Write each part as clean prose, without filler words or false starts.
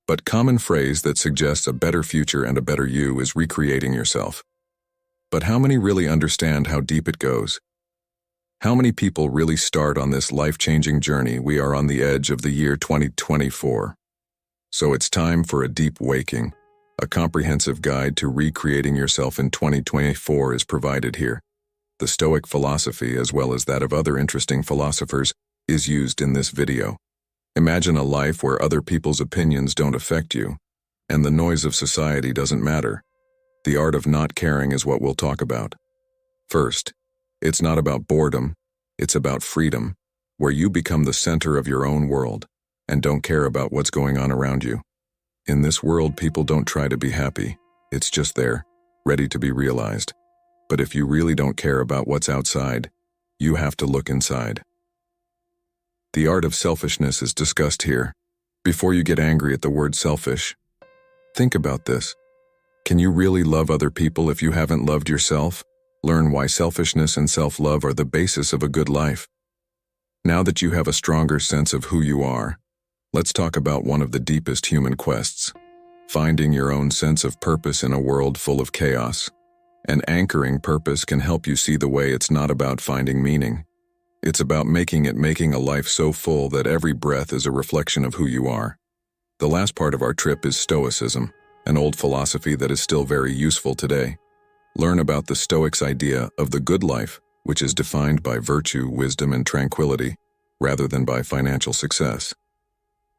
but common phrase that suggests a better future and a better you is recreating yourself. But how many really understand how deep it goes? How many people really start on this life-changing journey? We are on the edge of the year 2024. So it's time for a deep waking. A comprehensive guide to recreating yourself in 2024 is provided here. The Stoic philosophy, as well as that of other interesting philosophers, is used in this video. Imagine a life where other people's opinions don't affect you, and the noise of society doesn't matter. The art of not caring is what we'll talk about. First, it's not about boredom, it's about freedom, where you become the center of your own world and don't care about what's going on around you. In this world, people don't try to be happy. It's just there, ready to be realized. But if you really don't care about what's outside, you have to look inside. The art of selfishness is discussed here. Before you get angry at the word selfish, think about this. Can you really love other people if you haven't loved yourself? Learn why selfishness and self-love are the basis of a good life. Now that you have a stronger sense of who you are, let's talk about one of the deepest human quests, finding your own sense of purpose in a world full of chaos. And anchoring purpose can help you see the way it's not about finding meaning. It's about making a life so full that every breath is a reflection of who you are. The last part of our trip is Stoicism, an old philosophy that is still very useful today. Learn about the Stoics' idea of the good life, which is defined by virtue, wisdom, and tranquility, rather than by financial success.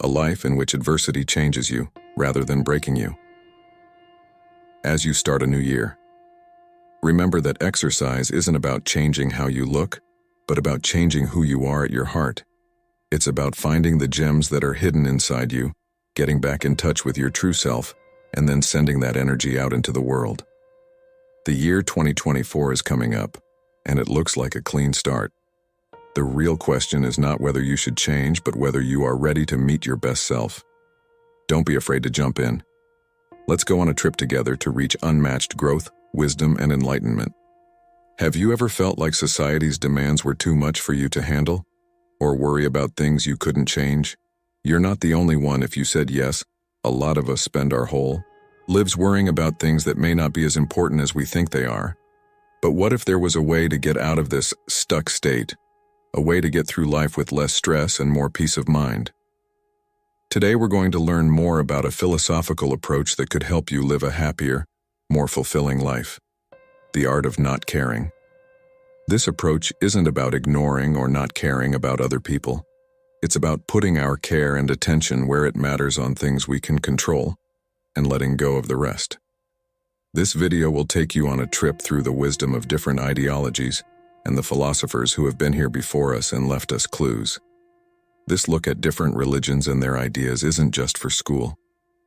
A life in which adversity changes you, rather than breaking you. As you start a new year, remember that exercise isn't about changing how you look, but about changing who you are at your heart. It's about finding the gems that are hidden inside you, getting back in touch with your true self, and then sending that energy out into the world. The year 2024 is coming up, and it looks like a clean start. The real question is not whether you should change, but whether you are ready to meet your best self. Don't be afraid to jump in. Let's go on a trip together to reach unmatched growth, wisdom, and enlightenment. Have you ever felt like society's demands were too much for you to handle? Or worry about things you couldn't change? You're not the only one if you said yes. A lot of us spend our whole lives worrying about things that may not be as important as we think they are. But what if there was a way to get out of this stuck state? A way to get through life with less stress and more peace of mind? Today we're going to learn more about a philosophical approach that could help you live a happier, more fulfilling life. The art of not caring. This approach isn't about ignoring or not caring about other people. It's about putting our care and attention where it matters on things we can control, and letting go of the rest. This video will take you on a trip through the wisdom of different ideologies and the philosophers who have been here before us and left us clues. This look at different religions and their ideas isn't just for school.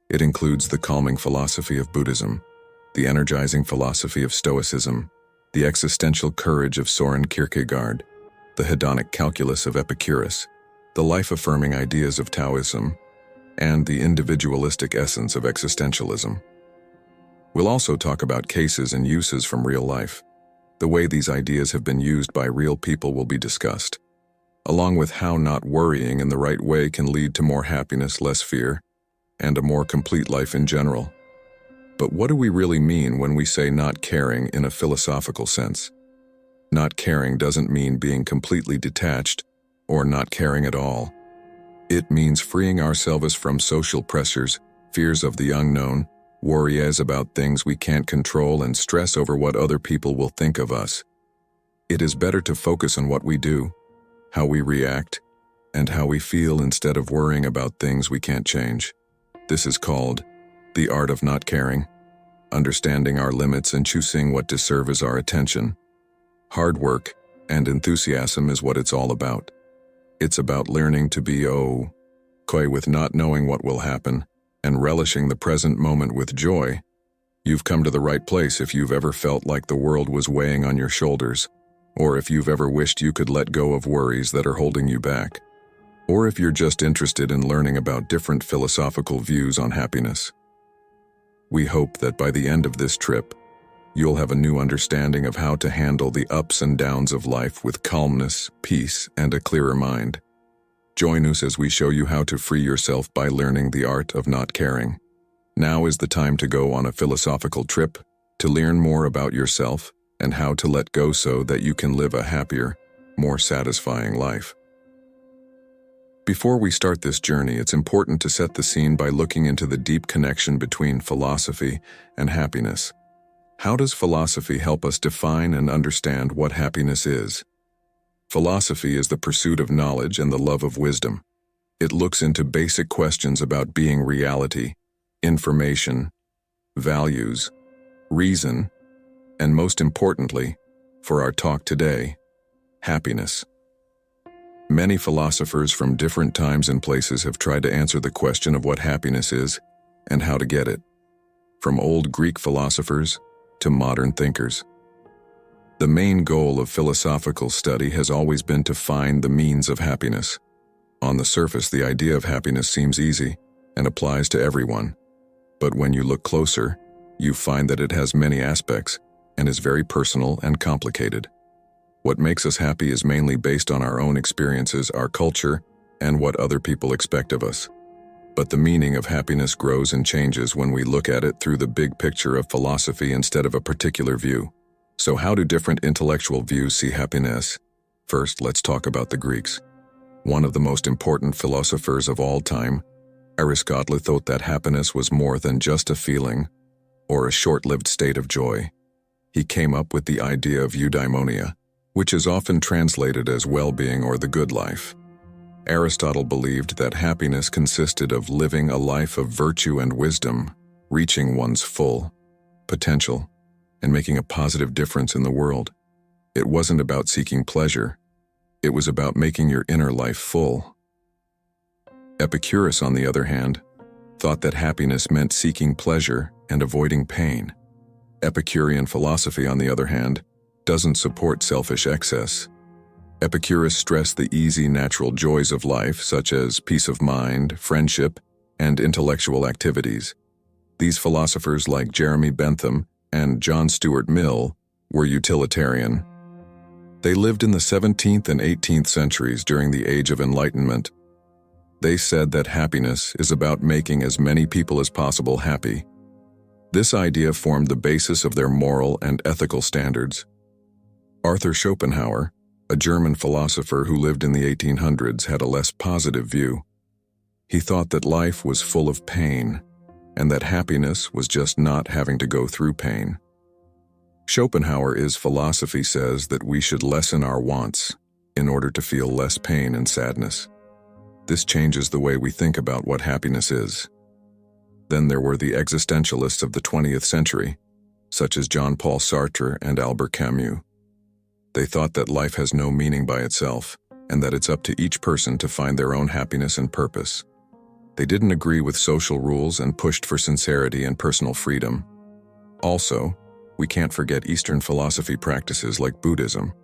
It includes the calming philosophy of Buddhism, the energizing philosophy of Stoicism, the existential courage of Soren Kierkegaard, the hedonic calculus of Epicurus, the life-affirming ideas of Taoism, and the individualistic essence of existentialism. We'll also talk about cases and uses from real life. The way these ideas have been used by real people will be discussed, along with how not worrying in the right way can lead to more happiness, less fear, and a more complete life in general. But what do we really mean when we say not caring in a philosophical sense? Not caring doesn't mean being completely detached or not caring at all. It means freeing ourselves from social pressures, fears of the unknown, worries about things we can't control, and stress over what other people will think of us. It is better to focus on what we do, how we react, and how we feel instead of worrying about things we can't change. This is called the art of not caring, understanding our limits and choosing what deserves our attention. Hard work and enthusiasm is what it's all about. It's about learning to be okay with not knowing what will happen and relishing the present moment with joy. You've come to the right place if you've ever felt like the world was weighing on your shoulders, or if you've ever wished you could let go of worries that are holding you back, or if you're just interested in learning about different philosophical views on happiness. We hope that by the end of this trip, you'll have a new understanding of how to handle the ups and downs of life with calmness, peace, and a clearer mind. Join us as we show you how to free yourself by learning the art of not caring. Now is the time to go on a philosophical trip to learn more about yourself and how to let go so that you can live a happier, more satisfying life. Before we start this journey, it's important to set the scene by looking into the deep connection between philosophy and happiness. How does philosophy help us define and understand what happiness is? Philosophy is the pursuit of knowledge and the love of wisdom. It looks into basic questions about being, reality, information, values, reason, and most importantly, for our talk today, happiness. Many philosophers from different times and places have tried to answer the question of what happiness is and how to get it, from old Greek philosophers to modern thinkers. The main goal of philosophical study has always been to find the means of happiness. On the surface, the idea of happiness seems easy and applies to everyone. But when you look closer, you find that it has many aspects and is very personal and complicated. What makes us happy is mainly based on our own experiences, our culture, and what other people expect of us. But the meaning of happiness grows and changes when we look at it through the big picture of philosophy instead of a particular view. So how do different intellectual views see happiness? First, let's talk about the Greeks. One of the most important philosophers of all time, Aristotle, thought that happiness was more than just a feeling or a short-lived state of joy. He came up with the idea of eudaimonia, which is often translated as well-being or the good life. Aristotle believed that happiness consisted of living a life of virtue and wisdom, reaching one's full potential, and making a positive difference in the world. It wasn't about seeking pleasure. It was about making your inner life full. Epicurus, on the other hand, thought that happiness meant seeking pleasure and avoiding pain. Epicurean philosophy, on the other hand, doesn't support selfish excess. Epicurus stressed the easy, natural joys of life, such as peace of mind, friendship, and intellectual activities. These philosophers, like Jeremy Bentham and John Stuart Mill, were utilitarian. They lived in the 17th and 18th centuries during the Age of Enlightenment. They said that happiness is about making as many people as possible happy. This idea formed the basis of their moral and ethical standards. Arthur Schopenhauer, a German philosopher who lived in the 1800s, had a less positive view. He thought that life was full of pain, and that happiness was just not having to go through pain. Schopenhauer's philosophy says that we should lessen our wants in order to feel less pain and sadness. This changes the way we think about what happiness is. Then there were the existentialists of the 20th century, such as Jean-Paul Sartre and Albert Camus. They thought that life has no meaning by itself, and that it's up to each person to find their own happiness and purpose. They didn't agree with social rules and pushed for sincerity and personal freedom. Also, we can't forget Eastern philosophy practices like Buddhism.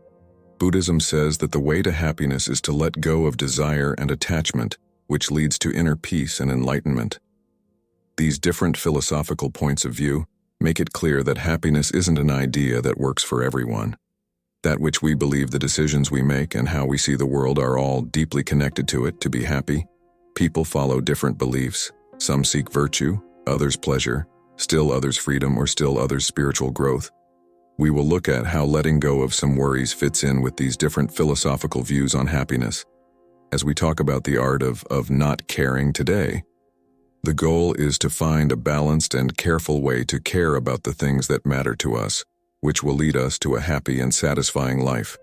Buddhism says that the way to happiness is to let go of desire and attachment, which leads to inner peace and enlightenment. These different philosophical points of view make it clear that happiness isn't an idea that works for everyone. That which we believe, the decisions we make, and how we see the world are all deeply connected to it. To be happy, people follow different beliefs. Some seek virtue, others pleasure, still others freedom, or still others spiritual growth. We will look at how letting go of some worries fits in with these different philosophical views on happiness. As we talk about the art of not caring today, the goal is to find a balanced and careful way to care about the things that matter to us, which will lead us to a happy and satisfying life.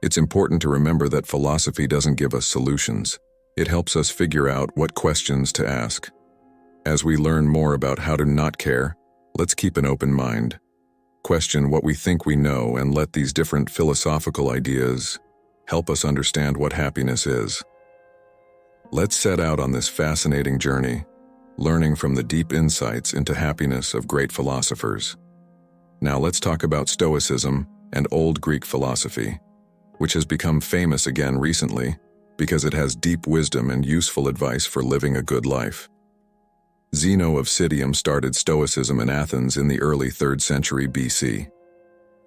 It's important to remember that philosophy doesn't give us solutions. It helps us figure out what questions to ask. As we learn more about how to not care, let's keep an open mind. Question what we think we know and let these different philosophical ideas help us understand what happiness is. Let's set out on this fascinating journey, learning from the deep insights into happiness of great philosophers. Now let's talk about Stoicism and Old Greek philosophy, which has become famous again recently because it has deep wisdom and useful advice for living a good life. Zeno of Citium started Stoicism in Athens in the early 3rd century BC.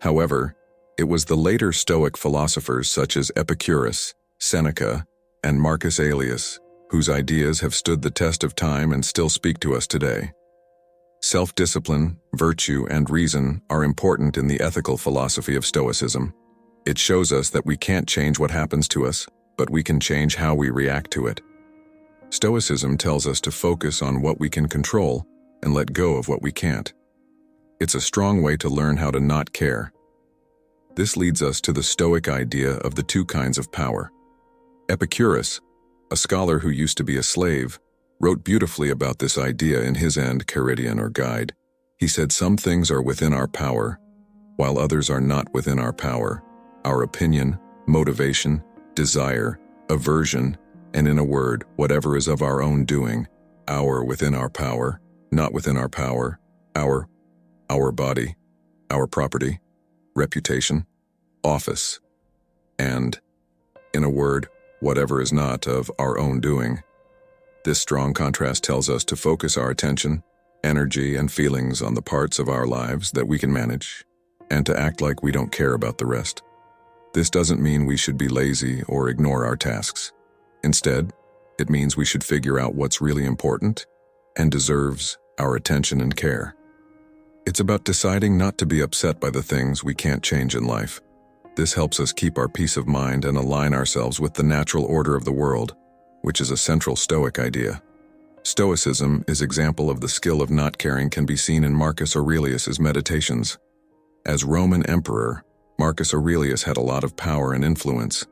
However, it was the later Stoic philosophers such as Epicurus, Seneca, and Marcus Aurelius, whose ideas have stood the test of time and still speak to us today. Self-discipline, virtue, and reason are important in the ethical philosophy of Stoicism. It shows us that we can't change what happens to us, but we can change how we react to it. Stoicism tells us to focus on what we can control and let go of what we can't. It's a strong way to learn how to not care. This leads us to the Stoic idea of the two kinds of power. Epicurus, a scholar who used to be a slave, wrote beautifully about this idea in his Enquiry or Guide. He said some things are within our power, while others are not within our power. Our opinion, motivation, desire, aversion, and in a word, whatever is of our own doing, within our power, not within our power, our body, our property, reputation, office, and, in a word, whatever is not of our own doing. This strong contrast tells us to focus our attention, energy, and feelings on the parts of our lives that we can manage, and to act like we don't care about the rest. This doesn't mean we should be lazy or ignore our tasks. Instead, it means we should figure out what's really important and deserves our attention and care. It's about deciding not to be upset by the things we can't change in life. This helps us keep our peace of mind and align ourselves with the natural order of the world, which is a central Stoic idea. Stoicism is example of the skill of not caring can be seen in Marcus Aurelius's Meditations. As Roman emperor, Marcus Aurelius had a lot of power and influence,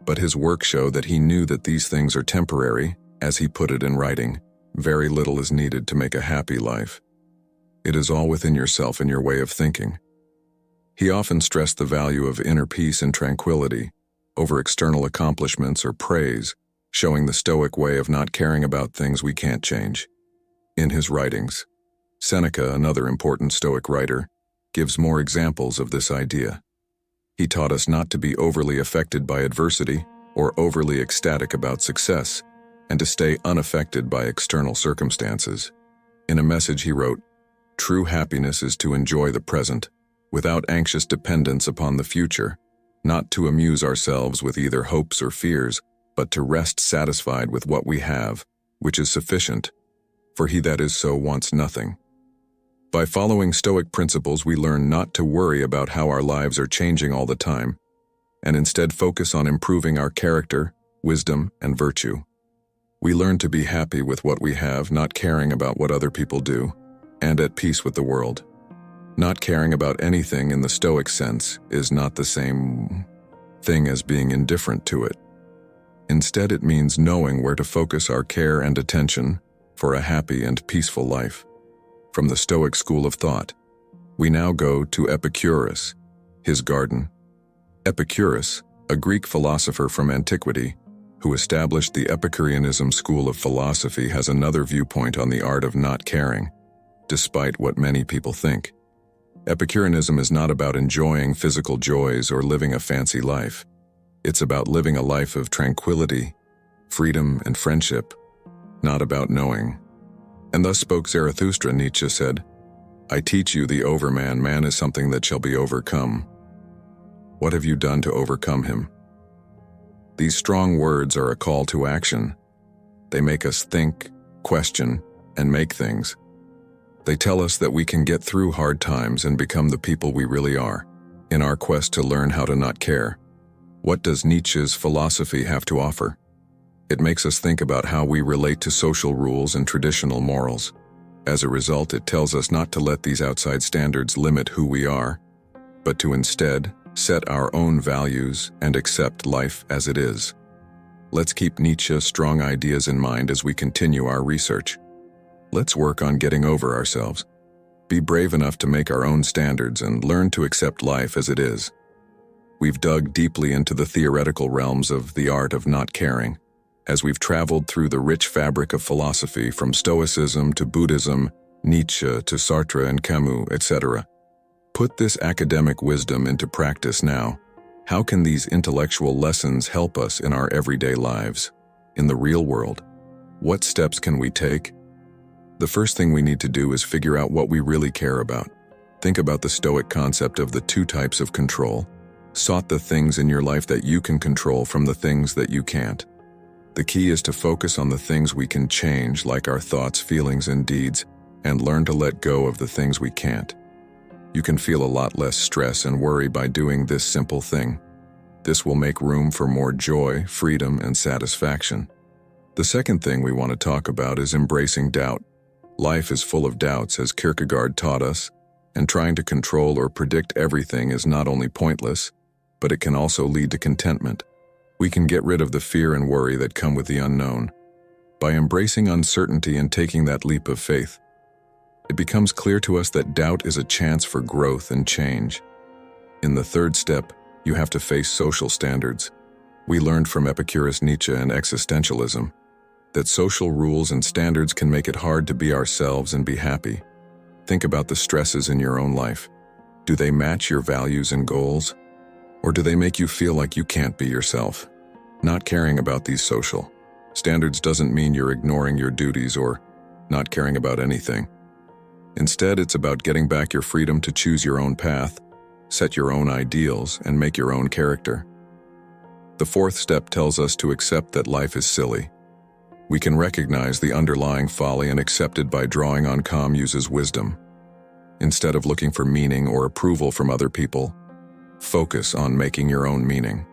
but his work showed that he knew that these things are temporary. As he put it in writing, very little is needed to make a happy life. It is all within yourself and your way of thinking. He often stressed the value of inner peace and tranquility over external accomplishments or praise, showing the Stoic way of not caring about things we can't change. In his writings, Seneca, another important Stoic writer, gives more examples of this idea. He taught us not to be overly affected by adversity or overly ecstatic about success, and to stay unaffected by external circumstances. In a message he wrote, "True happiness is to enjoy the present, without anxious dependence upon the future, not to amuse ourselves with either hopes or fears, but to rest satisfied with what we have, which is sufficient, for he that is so wants nothing." By following Stoic principles, we learn not to worry about how our lives are changing all the time, and instead focus on improving our character, wisdom, and virtue. We learn to be happy with what we have, not caring about what other people do, and at peace with the world. Not caring about anything in the Stoic sense is not the same thing as being indifferent to it. Instead, it means knowing where to focus our care and attention for a happy and peaceful life. From the Stoic school of thought, we now go to Epicurus, his garden. Epicurus, a Greek philosopher from antiquity, who established the Epicureanism school of philosophy, has another viewpoint on the art of not caring, despite what many people think. Epicureanism is not about enjoying physical joys or living a fancy life. It's about living a life of tranquility, freedom, and friendship, not about knowing. And thus spoke Zarathustra, Nietzsche said, "I teach you the overman. Man is something that shall be overcome. What have you done to overcome him?" These strong words are a call to action. They make us think, question, and make things. They tell us that we can get through hard times and become the people we really are, in our quest to learn how to not care. What does Nietzsche's philosophy have to offer? It makes us think about how we relate to social rules and traditional morals. As a result, it tells us not to let these outside standards limit who we are, but to instead set our own values and accept life as it is. Let's keep Nietzsche's strong ideas in mind as we continue our research. Let's work on getting over ourselves. Be brave enough to make our own standards and learn to accept life as it is. We've dug deeply into the theoretical realms of the art of not caring, as we've traveled through the rich fabric of philosophy from Stoicism to Buddhism, Nietzsche to Sartre and Camus, etc. Put this academic wisdom into practice now. How can these intellectual lessons help us in our everyday lives, in the real world? What steps can we take? The first thing we need to do is figure out what we really care about. Think about the Stoic concept of the two types of control. Sort the things in your life that you can control from the things that you can't. The key is to focus on the things we can change, like our thoughts, feelings, and deeds, and learn to let go of the things we can't. You can feel a lot less stress and worry by doing this simple thing. This will make room for more joy, freedom, and satisfaction. The second thing we want to talk about is embracing doubt. Life is full of doubts, as Kierkegaard taught us, and trying to control or predict everything is not only pointless, but it can also lead to contentment. We can get rid of the fear and worry that come with the unknown. By embracing uncertainty and taking that leap of faith, it becomes clear to us that doubt is a chance for growth and change. In the third step, you have to face social standards. We learned from Epicurus, Nietzsche, and existentialism that social rules and standards can make it hard to be ourselves and be happy. Think about the stresses in your own life. Do they match your values and goals? Or do they make you feel like you can't be yourself? Not caring about these social standards doesn't mean you're ignoring your duties or not caring about anything. Instead, it's about getting back your freedom to choose your own path, set your own ideals, and make your own character. The fourth step tells us to accept that life is silly. We can recognize the underlying folly and accept it by drawing on Camus's wisdom. Instead of looking for meaning or approval from other people, focus on making your own meaning.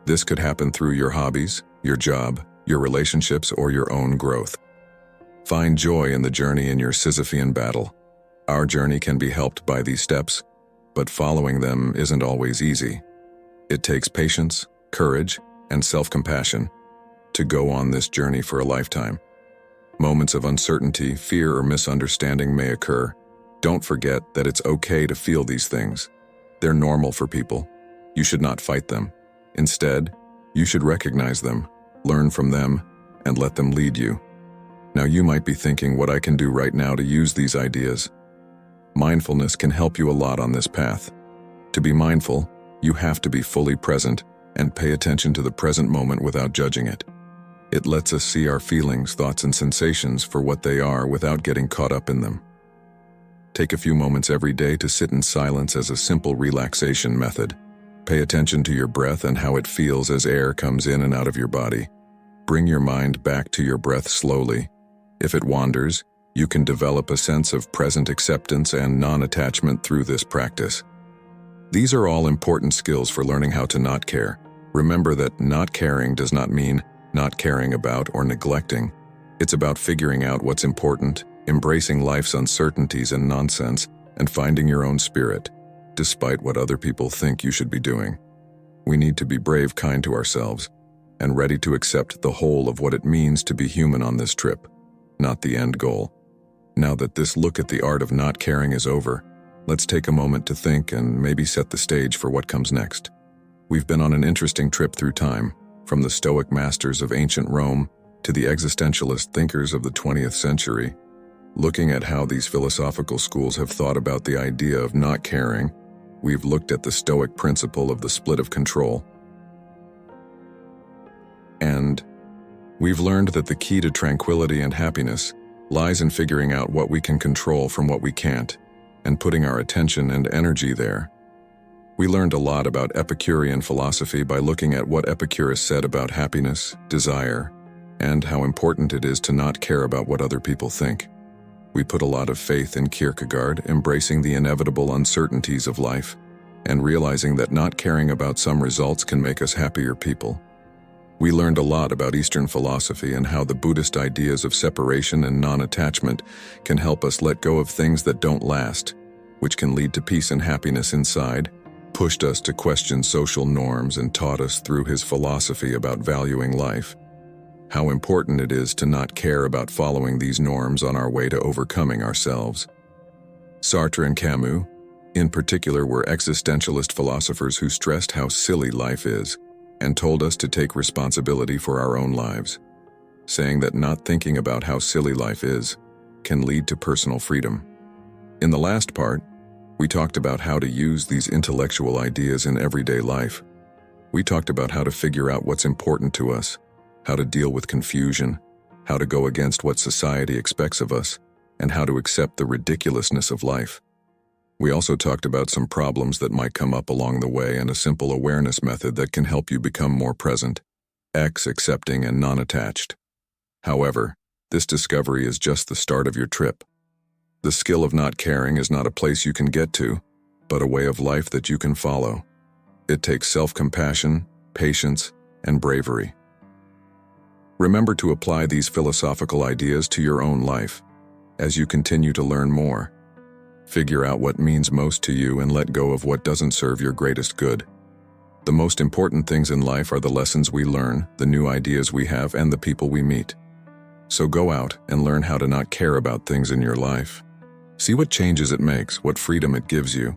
This could happen through your hobbies, your job, your relationships, or your own growth. Find joy in the journey in your Sisyphean battle. Our journey can be helped by these steps, but following them isn't always easy. It takes patience, courage, and self-compassion to go on this journey for a lifetime. Moments of uncertainty, fear, or misunderstanding may occur. Don't forget that it's okay to feel these things. They're normal for people. You should not fight them. Instead, you should recognize them, learn from them, and let them lead you. Now you might be thinking what I can do right now to use these ideas. Mindfulness can help you a lot on this path. To be mindful, you have to be fully present and pay attention to the present moment without judging it. It lets us see our feelings, thoughts, and sensations for what they are without getting caught up in them. Take a few moments every day to sit in silence as a simple relaxation method. Pay attention to your breath and how it feels as air comes in and out of your body. Bring your mind back to your breath slowly. If it wanders, you can develop a sense of present acceptance and non-attachment through this practice. These are all important skills for learning how to not care. Remember that not caring does not mean not caring about or neglecting. It's about figuring out what's important, embracing life's uncertainties and nonsense, and finding your own spirit, despite what other people think you should be doing. We need to be brave, kind to ourselves, and ready to accept the whole of what it means to be human on this trip, not the end goal. Now that this look at the art of not caring is over, let's take a moment to think and maybe set the stage for what comes next. We've been on an interesting trip through time, from the Stoic masters of ancient Rome to the existentialist thinkers of the 20th century. Looking at how these philosophical schools have thought about the idea of not caring, we've looked at the Stoic principle of the split of control. And we've learned that the key to tranquility and happiness lies in figuring out what we can control from what we can't, and putting our attention and energy there. We learned a lot about Epicurean philosophy by looking at what Epicurus said about happiness, desire, and how important it is to not care about what other people think. We put a lot of faith in Kierkegaard, embracing the inevitable uncertainties of life, and realizing that not caring about some results can make us happier people. We learned a lot about Eastern philosophy and how the Buddhist ideas of separation and non-attachment can help us let go of things that don't last, which can lead to peace and happiness inside, pushed us to question social norms, and taught us through his philosophy about valuing life how important it is to not care about following these norms on our way to overcoming ourselves. Sartre and Camus, in particular, were existentialist philosophers who stressed how silly life is and told us to take responsibility for our own lives, saying that not thinking about how silly life is can lead to personal freedom. In the last part, we talked about how to use these intellectual ideas in everyday life. We talked about how to figure out what's important to us, how to deal with confusion, how to go against what society expects of us, and how to accept the ridiculousness of life. We also talked about some problems that might come up along the way and a simple awareness method that can help you become more present. X, accepting and non-attached. However, this discovery is just the start of your trip. The skill of not caring is not a place you can get to, but a way of life that you can follow. It takes self-compassion, patience, and bravery. Remember to apply these philosophical ideas to your own life as you continue to learn more. Figure out what means most to you and let go of what doesn't serve your greatest good. The most important things in life are the lessons we learn, the new ideas we have, and the people we meet. So go out and learn how to not care about things in your life. See what changes it makes, what freedom it gives you,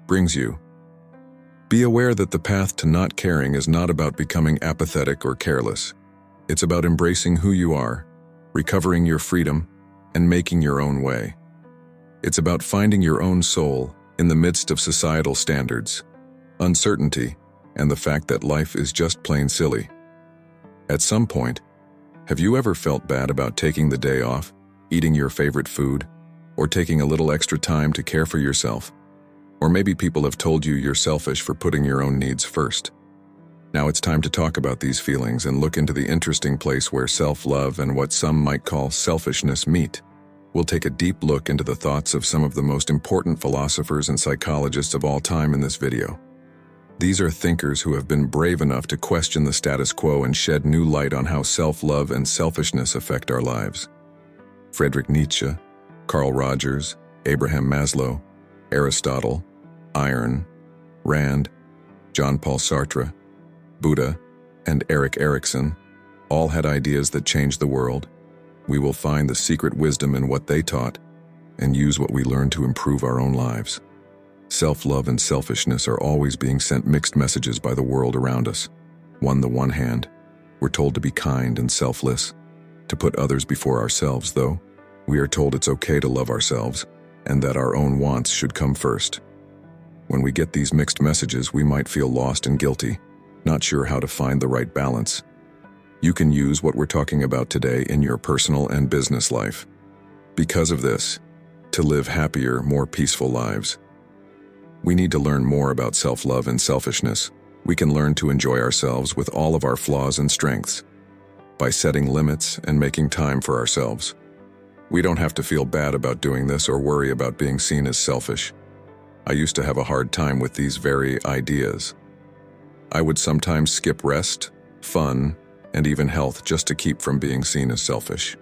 brings you. Be aware that the path to not caring is not about becoming apathetic or careless. It's about embracing who you are, recovering your freedom, and making your own way. It's about finding your own soul in the midst of societal standards, uncertainty, and the fact that life is just plain silly. At some point, have you ever felt bad about taking the day off, eating your favorite food, or taking a little extra time to care for yourself? Or maybe people have told you you're selfish for putting your own needs first. Now it's time to talk about these feelings and look into the interesting place where self-love and what some might call selfishness meet. We'll take a deep look into the thoughts of some of the most important philosophers and psychologists of all time in this video. These are thinkers who have been brave enough to question the status quo and shed new light on how self-love and selfishness affect our lives. Friedrich Nietzsche, Carl Rogers, Abraham Maslow, Aristotle, Ayn Rand, Jean Paul Sartre, Buddha, and Erik Erikson all had ideas that changed the world. We will find the secret wisdom in what they taught and use what we learned to improve our own lives. Self-love and selfishness are always being sent mixed messages by the world around us. On the one hand, we're told to be kind and selfless, to put others before ourselves, though. We are told it's okay to love ourselves and that our own wants should come first. When we get these mixed messages, we might feel lost and guilty, not sure how to find the right balance. You can use what we're talking about today in your personal and business life. Because of this, to live happier, more peaceful lives. We need to learn more about self-love and selfishness. We can learn to enjoy ourselves with all of our flaws and strengths by setting limits and making time for ourselves. We don't have to feel bad about doing this or worry about being seen as selfish. I used to have a hard time with these very ideas. I would sometimes skip rest, fun, and even health just to keep from being seen as selfish.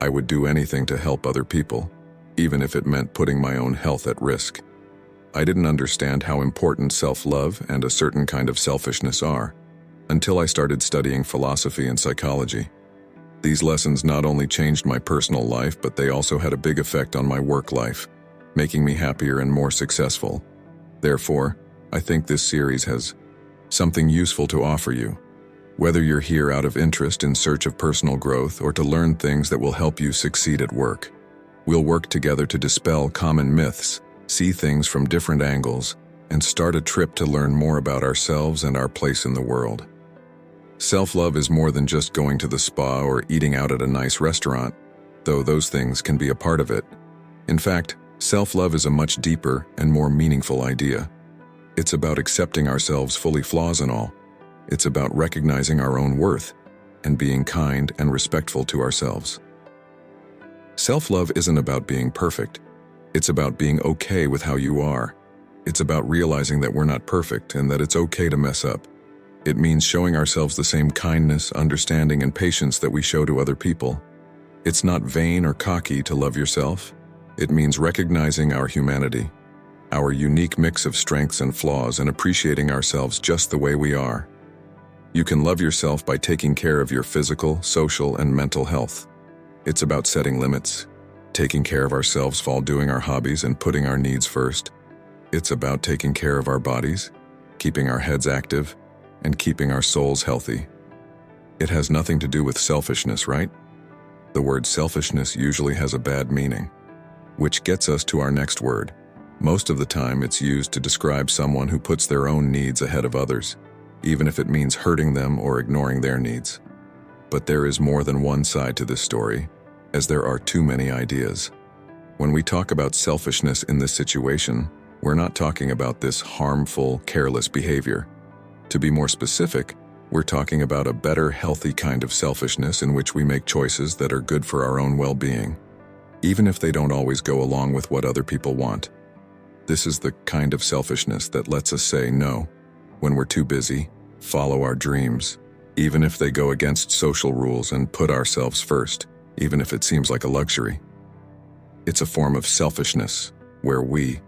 I would do anything to help other people, even if it meant putting my own health at risk. I didn't understand how important self-love and a certain kind of selfishness are until I started studying philosophy and psychology. These lessons not only changed my personal life, but they also had a big effect on my work life, making me happier and more successful. Therefore, I think this series has something useful to offer you. Whether you're here out of interest in search of personal growth or to learn things that will help you succeed at work, we'll work together to dispel common myths, see things from different angles, and start a trip to learn more about ourselves and our place in the world. Self-love is more than just going to the spa or eating out at a nice restaurant, though those things can be a part of it. In fact, self-love is a much deeper and more meaningful idea. It's about accepting ourselves fully, flaws and all. It's about recognizing our own worth and being kind and respectful to ourselves. Self-love isn't about being perfect. It's about being okay with how you are. It's about realizing that we're not perfect and that it's okay to mess up. It means showing ourselves the same kindness, understanding, and patience that we show to other people. It's not vain or cocky to love yourself. It means recognizing our humanity, our unique mix of strengths and flaws, and appreciating ourselves just the way we are. You can love yourself by taking care of your physical, social, and mental health. It's about setting limits, taking care of ourselves while doing our hobbies and putting our needs first. It's about taking care of our bodies, keeping our heads active, and keeping our souls healthy. It has nothing to do with selfishness, right? The word selfishness usually has a bad meaning, which gets us to our next word. Most of the time it's used to describe someone who puts their own needs ahead of others, even if it means hurting them or ignoring their needs. But there is more than one side to this story, as there are too many ideas. When we talk about selfishness in this situation, we're not talking about this harmful, careless behavior. To be more specific, We're talking about a better, healthy kind of selfishness in which we make choices that are good for our own well-being, even if they don't always go along with what other people want. This is the kind of selfishness that lets us say no when we're too busy, follow our dreams, even if they go against social rules, and put ourselves first, even if it seems like a luxury. It's a form of selfishness where we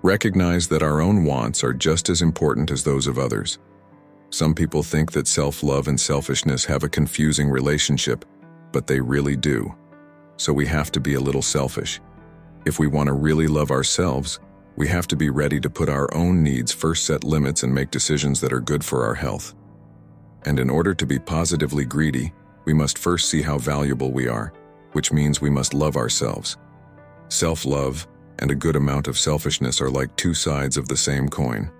recognize that our own wants are just as important as those of others. Some people think that self-love and selfishness have a confusing relationship, but they really do. So we have to be a little selfish. If we want to really love ourselves, we have to be ready to put our own needs first, set limits, and make decisions that are good for our health. And in order to be positively greedy, we must first see how valuable we are, which means we must love ourselves. Self-love and a good amount of selfishness are like two sides of the same coin.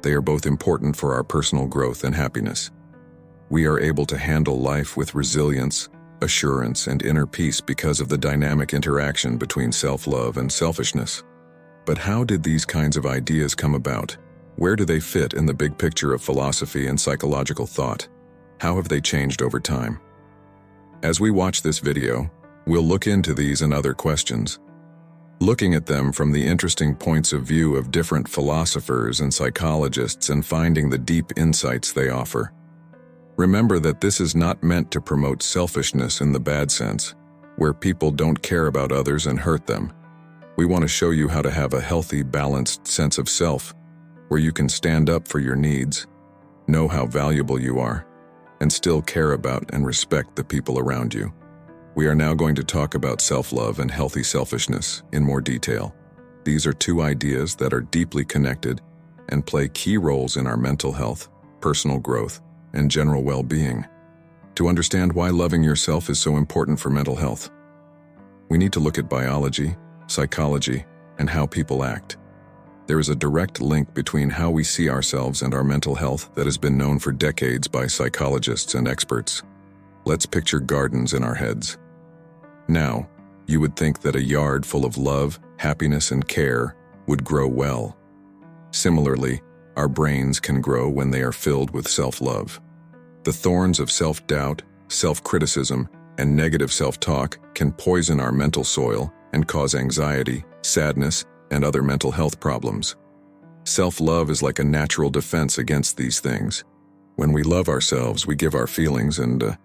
They are both important for our personal growth and happiness. We are able to handle life with resilience, assurance, and inner peace because of the dynamic interaction between self-love and selfishness. But how did these kinds of ideas come about? Where do they fit in the big picture of philosophy and psychological thought? How have they changed over time? As we watch this video, we'll look into these and other questions, looking at them from the interesting points of view of different philosophers and psychologists and finding the deep insights they offer. Remember that this is not meant to promote selfishness in the bad sense, where people don't care about others and hurt them. We want to show you how to have a healthy, balanced sense of self, where you can stand up for your needs, know how valuable you are, and still care about and respect the people around you. We are now going to talk about self-love and healthy selfishness in more detail. These are two ideas that are deeply connected and play key roles in our mental health, personal growth, and general well-being. To understand why loving yourself is so important for mental health, we need to look at biology, psychology, and how people act. There is a direct link between how we see ourselves and our mental health that has been known for decades by psychologists and experts. Let's picture gardens in our heads. Now, you would think that a yard full of love, happiness, and care would grow well. Similarly, our brains can grow when they are filled with self-love. The thorns of self-doubt, self-criticism, and negative self-talk can poison our mental soil and cause anxiety, sadness, and other mental health problems. Self-love is like a natural defense against these things. When we love ourselves, we give our feelings and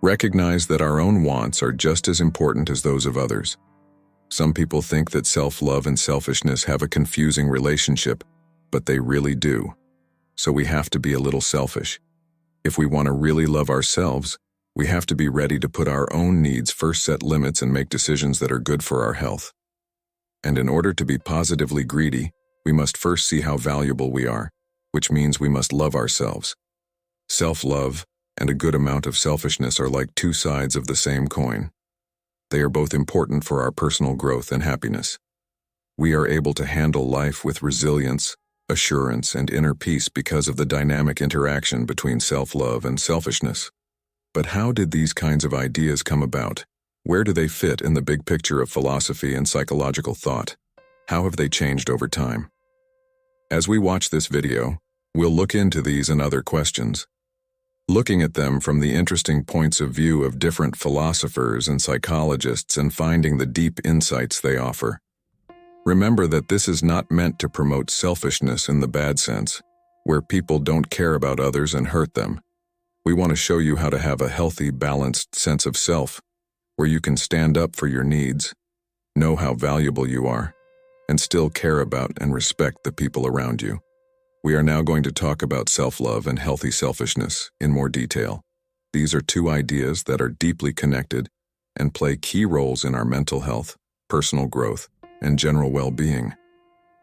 recognize that our own wants are just as important as those of others. Some people think that self-love and selfishness have a confusing relationship, but they really do. So we have to be a little selfish. If we want to really love ourselves, we have to be ready to put our own needs first, set limits, and make decisions that are good for our health. And in order to be positively greedy, we must first see how valuable we are, which means we must love ourselves. Self-love and a good amount of selfishness are like two sides of the same coin. They are both important for our personal growth and happiness. We are able to handle life with resilience, assurance, and inner peace because of the dynamic interaction between self-love and selfishness. But how did these kinds of ideas come about? Where do they fit in the big picture of philosophy and psychological thought? How have they changed over time? As we watch this video, we'll look into these and other questions, looking at them from the interesting points of view of different philosophers and psychologists and finding the deep insights they offer. Remember that this is not meant to promote selfishness in the bad sense, where people don't care about others and hurt them. We want to show you how to have a healthy, balanced sense of self, where you can stand up for your needs, know how valuable you are, and still care about and respect the people around you. We are now going to talk about self-love and healthy selfishness in more detail. These are two ideas that are deeply connected and play key roles in our mental health, personal growth, and general well-being.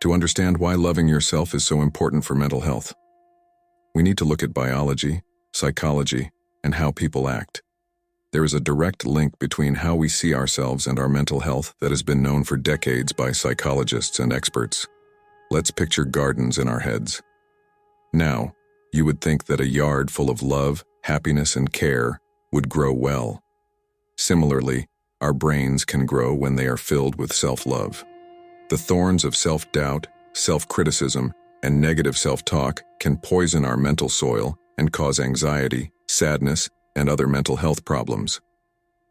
To understand why loving yourself is so important for mental health, we need to look at biology, psychology, and how people act. There is a direct link between how we see ourselves and our mental health that has been known for decades by psychologists and experts. Let's picture gardens in our heads. Now, you would think that a yard full of love, happiness, and care would grow well. Similarly, our brains can grow when they are filled with self-love. The thorns of self-doubt, self-criticism, and negative self-talk can poison our mental soil and cause anxiety, sadness, and other mental health problems.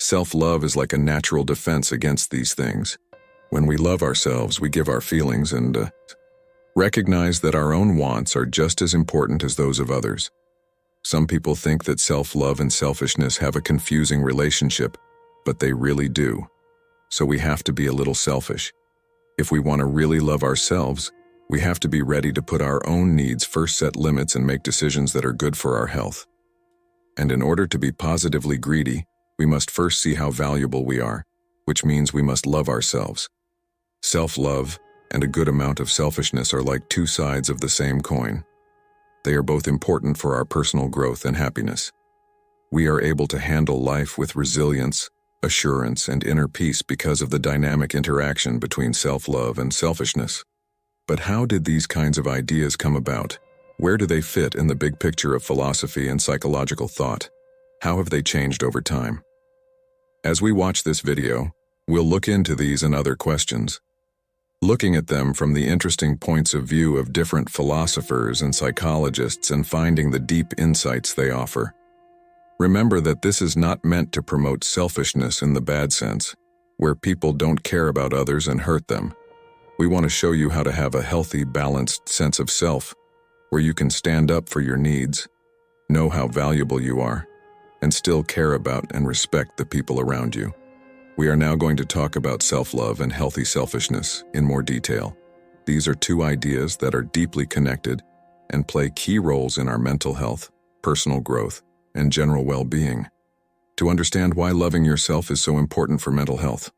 Self-love is like a natural defense against these things. When we love ourselves, we give our feelings and recognize that our own wants are just as important as those of others. Some people think that self-love and selfishness have a confusing relationship, but they really do. So we have to be a little selfish. If we want to really love ourselves, we have to be ready to put our own needs first, set limits, and make decisions that are good for our health. And in order to be positively greedy, we must first see how valuable we are, which means we must love ourselves. Self-love and a good amount of selfishness are like two sides of the same coin. They are both important for our personal growth and happiness. We are able to handle life with resilience, assurance, and inner peace because of the dynamic interaction between self-love and selfishness. But how did these kinds of ideas come about? Where do they fit in the big picture of philosophy and psychological thought? How have they changed over time? As we watch this video, we'll look into these and other questions, looking at them from the interesting points of view of different philosophers and psychologists and finding the deep insights they offer. Remember that this is not meant to promote selfishness in the bad sense, where people don't care about others and hurt them. We want to show you how to have a healthy, balanced sense of self, where you can stand up for your needs, know how valuable you are, and still care about and respect the people around you. We are now going to talk about self-love and healthy selfishness in more detail. These are two ideas that are deeply connected and play key roles in our mental health, personal growth, and general well-being. To understand why loving yourself is so important for mental health,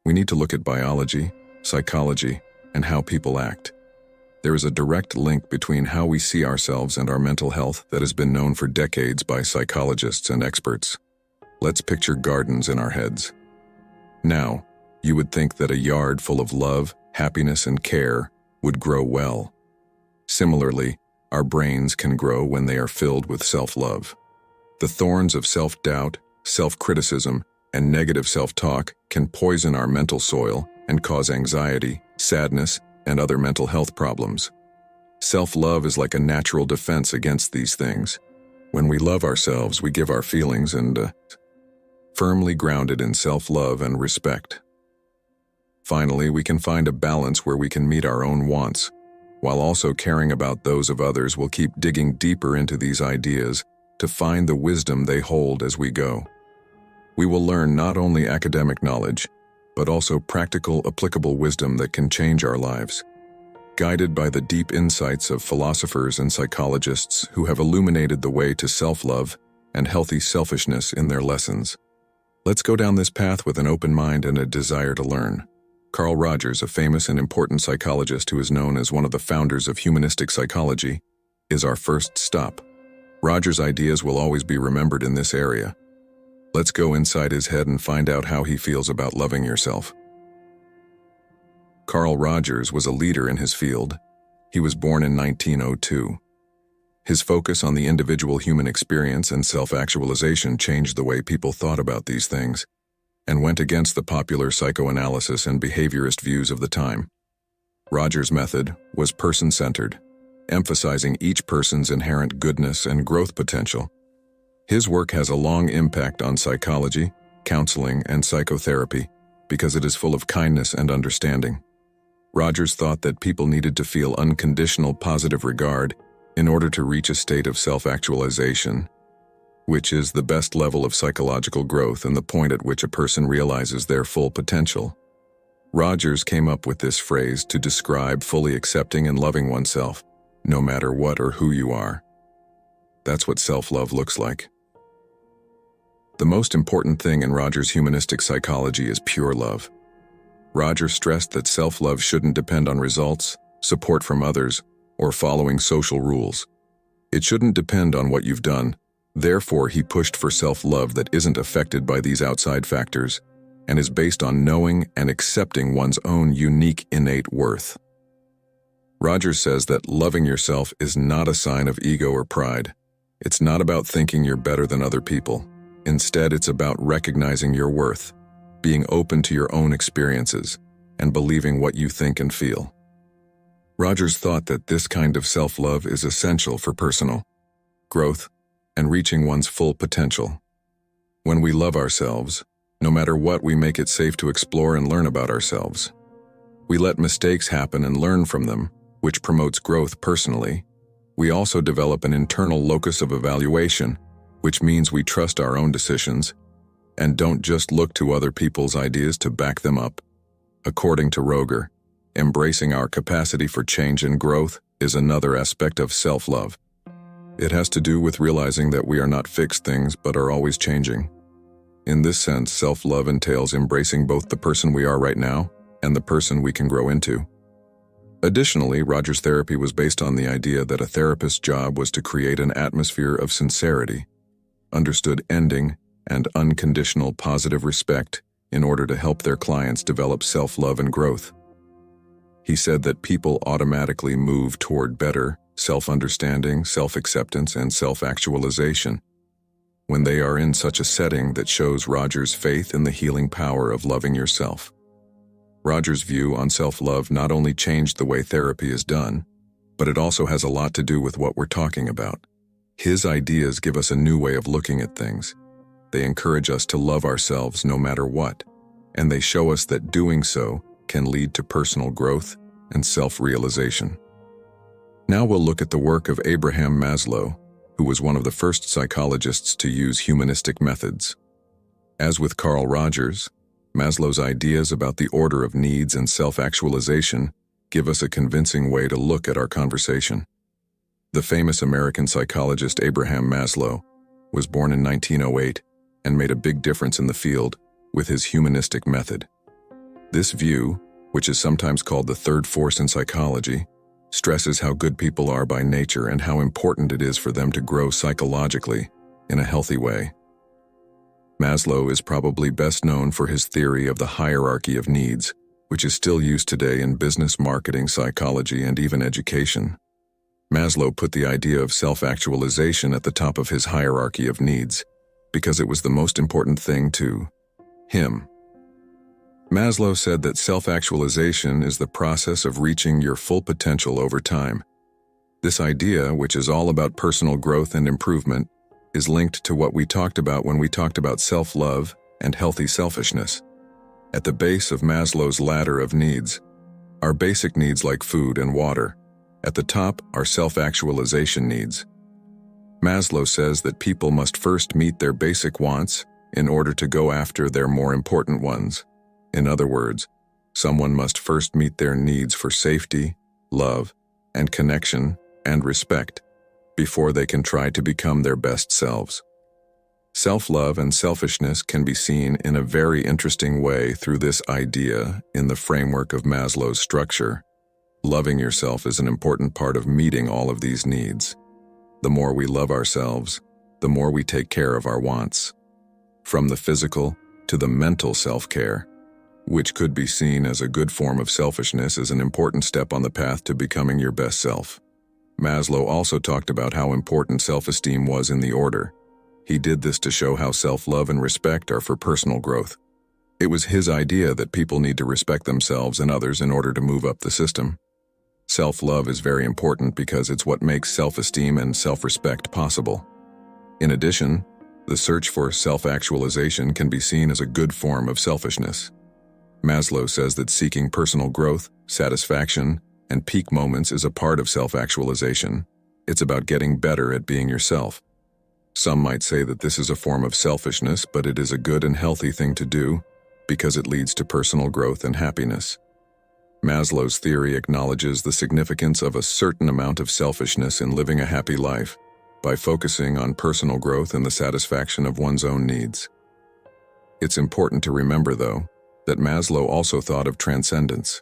we need to look at biology, psychology, and how people act. There is a direct link between how we see ourselves and our mental health that has been known for decades by psychologists and experts. Let's picture gardens in our heads. Now, you would think that a yard full of love, happiness, and care would grow well. Similarly, our brains can grow when they are filled with self-love. The thorns of self-doubt, self-criticism, and negative self-talk can poison our mental soil and cause anxiety, sadness, and other mental health problems. Self-love is like a natural defense against these things. When we love ourselves, we give our feelings and firmly grounded in self-love and respect. Finally, we can find a balance where we can meet our own wants, while also caring about those of others. We'll keep digging deeper into these ideas to find the wisdom they hold as we go. We will learn not only academic knowledge, but also practical, applicable wisdom that can change our lives, guided by the deep insights of philosophers and psychologists who have illuminated the way to self-love and healthy selfishness in their lessons. Let's go down this path with an open mind and a desire to learn. Carl Rogers, a famous and important psychologist who is known as one of the founders of humanistic psychology, is our first stop. Rogers' ideas will always be remembered in this area. Let's go inside his head and find out how he feels about loving yourself. Carl Rogers was a leader in his field. He was born in 1902. His focus on the individual human experience and self-actualization changed the way people thought about these things, and went against the popular psychoanalysis and behaviorist views of the time. Rogers' method was person-centered, emphasizing each person's inherent goodness and growth potential. His work has a long impact on psychology, counseling, and psychotherapy because it is full of kindness and understanding. Rogers thought that people needed to feel unconditional positive regard in order to reach a state of self-actualization, which is the best level of psychological growth and the point at which a person realizes their full potential. Rogers came up with this phrase to describe fully accepting and loving oneself, no matter what or who you are. That's what self-love looks like. The most important thing in Rogers' humanistic psychology is pure love. Rogers stressed that self-love shouldn't depend on results, support from others, or following social rules. It shouldn't depend on what you've done. Therefore, he pushed for self-love that isn't affected by these outside factors and is based on knowing and accepting one's own unique innate worth. Rogers says that loving yourself is not a sign of ego or pride. It's not about thinking you're better than other people. Instead, it's about recognizing your worth, being open to your own experiences, and believing what you think and feel. Rogers thought that this kind of self-love is essential for personal growth, and reaching one's full potential. When we love ourselves, no matter what, we make it safe to explore and learn about ourselves. We let mistakes happen and learn from them, which promotes growth personally. We also develop an internal locus of evaluation, which means we trust our own decisions and don't just look to other people's ideas to back them up. According to Roger, embracing our capacity for change and growth is another aspect of self-love. It has to do with realizing that we are not fixed things but are always changing. In this sense, self-love entails embracing both the person we are right now and the person we can grow into. Additionally, Roger's therapy was based on the idea that a therapist's job was to create an atmosphere of sincerity, understood ending, and unconditional positive respect in order to help their clients develop self-love and growth. He said that people automatically move toward better self-understanding, self-acceptance, and self-actualization when they are in such a setting that shows Roger's faith in the healing power of loving yourself. Roger's view on self-love not only changed the way therapy is done, but it also has a lot to do with what we're talking about. His ideas give us a new way of looking at things. They encourage us to love ourselves no matter what, and they show us that doing so can lead to personal growth and self-realization. Now we'll look at the work of Abraham Maslow, who was one of the first psychologists to use humanistic methods. As with Carl Rogers, Maslow's ideas about the order of needs and self-actualization give us a convincing way to look at our conversation. The famous American psychologist Abraham Maslow was born in 1908 and made a big difference in the field with his humanistic method. This view, which is sometimes called the third force in psychology, stresses how good people are by nature and how important it is for them to grow psychologically in a healthy way. Maslow is probably best known for his theory of the hierarchy of needs, which is still used today in business, marketing, psychology, and even education. Maslow put the idea of self-actualization at the top of his hierarchy of needs because it was the most important thing to him. Maslow said that self-actualization is the process of reaching your full potential over time. This idea, which is all about personal growth and improvement, is linked to what we talked about when we talked about self-love and healthy selfishness. At the base of Maslow's ladder of needs are basic needs like food and water. At the top are self-actualization needs. Maslow says that people must first meet their basic wants in order to go after their more important ones. In other words, someone must first meet their needs for safety, love, and connection and respect before they can try to become their best selves. Self-love and selfishness can be seen in a very interesting way through this idea in the framework of Maslow's structure. Loving yourself is an important part of meeting all of these needs. The more we love ourselves, the more we take care of our wants. From the physical to the mental self-care, which could be seen as a good form of selfishness, is an important step on the path to becoming your best self. Maslow also talked about how important self-esteem was in the order. He did this to show how self-love and respect are for personal growth. It was his idea that people need to respect themselves and others in order to move up the system. Self-love is very important because it's what makes self-esteem and self-respect possible. In addition, the search for self-actualization can be seen as a good form of selfishness. Maslow says that seeking personal growth, satisfaction, and peak moments is a part of self-actualization. It's about getting better at being yourself. Some might say that this is a form of selfishness, but it is a good and healthy thing to do because it leads to personal growth and happiness. Maslow's theory acknowledges the significance of a certain amount of selfishness in living a happy life by focusing on personal growth and the satisfaction of one's own needs. It's important to remember, though, that Maslow also thought of transcendence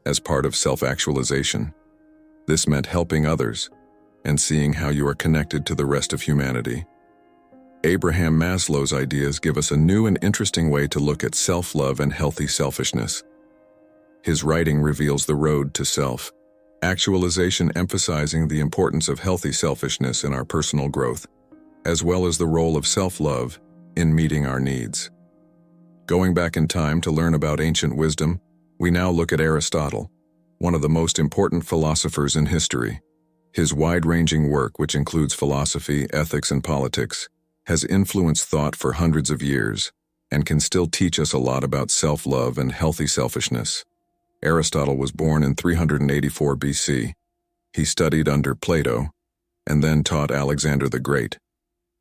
as part of self-actualization. This meant helping others and seeing how you are connected to the rest of humanity. Abraham Maslow's ideas give us a new and interesting way to look at self-love and healthy selfishness. His writing reveals the road to self-actualization, emphasizing the importance of healthy selfishness in our personal growth, as well as the role of self-love in meeting our needs. Going back in time to learn about ancient wisdom, we now look at Aristotle, one of the most important philosophers in history. His wide-ranging work, which includes philosophy, ethics, and politics, has influenced thought for hundreds of years and can still teach us a lot about self-love and healthy selfishness. Aristotle was born in 384 BC. He studied under Plato and then taught Alexander the Great.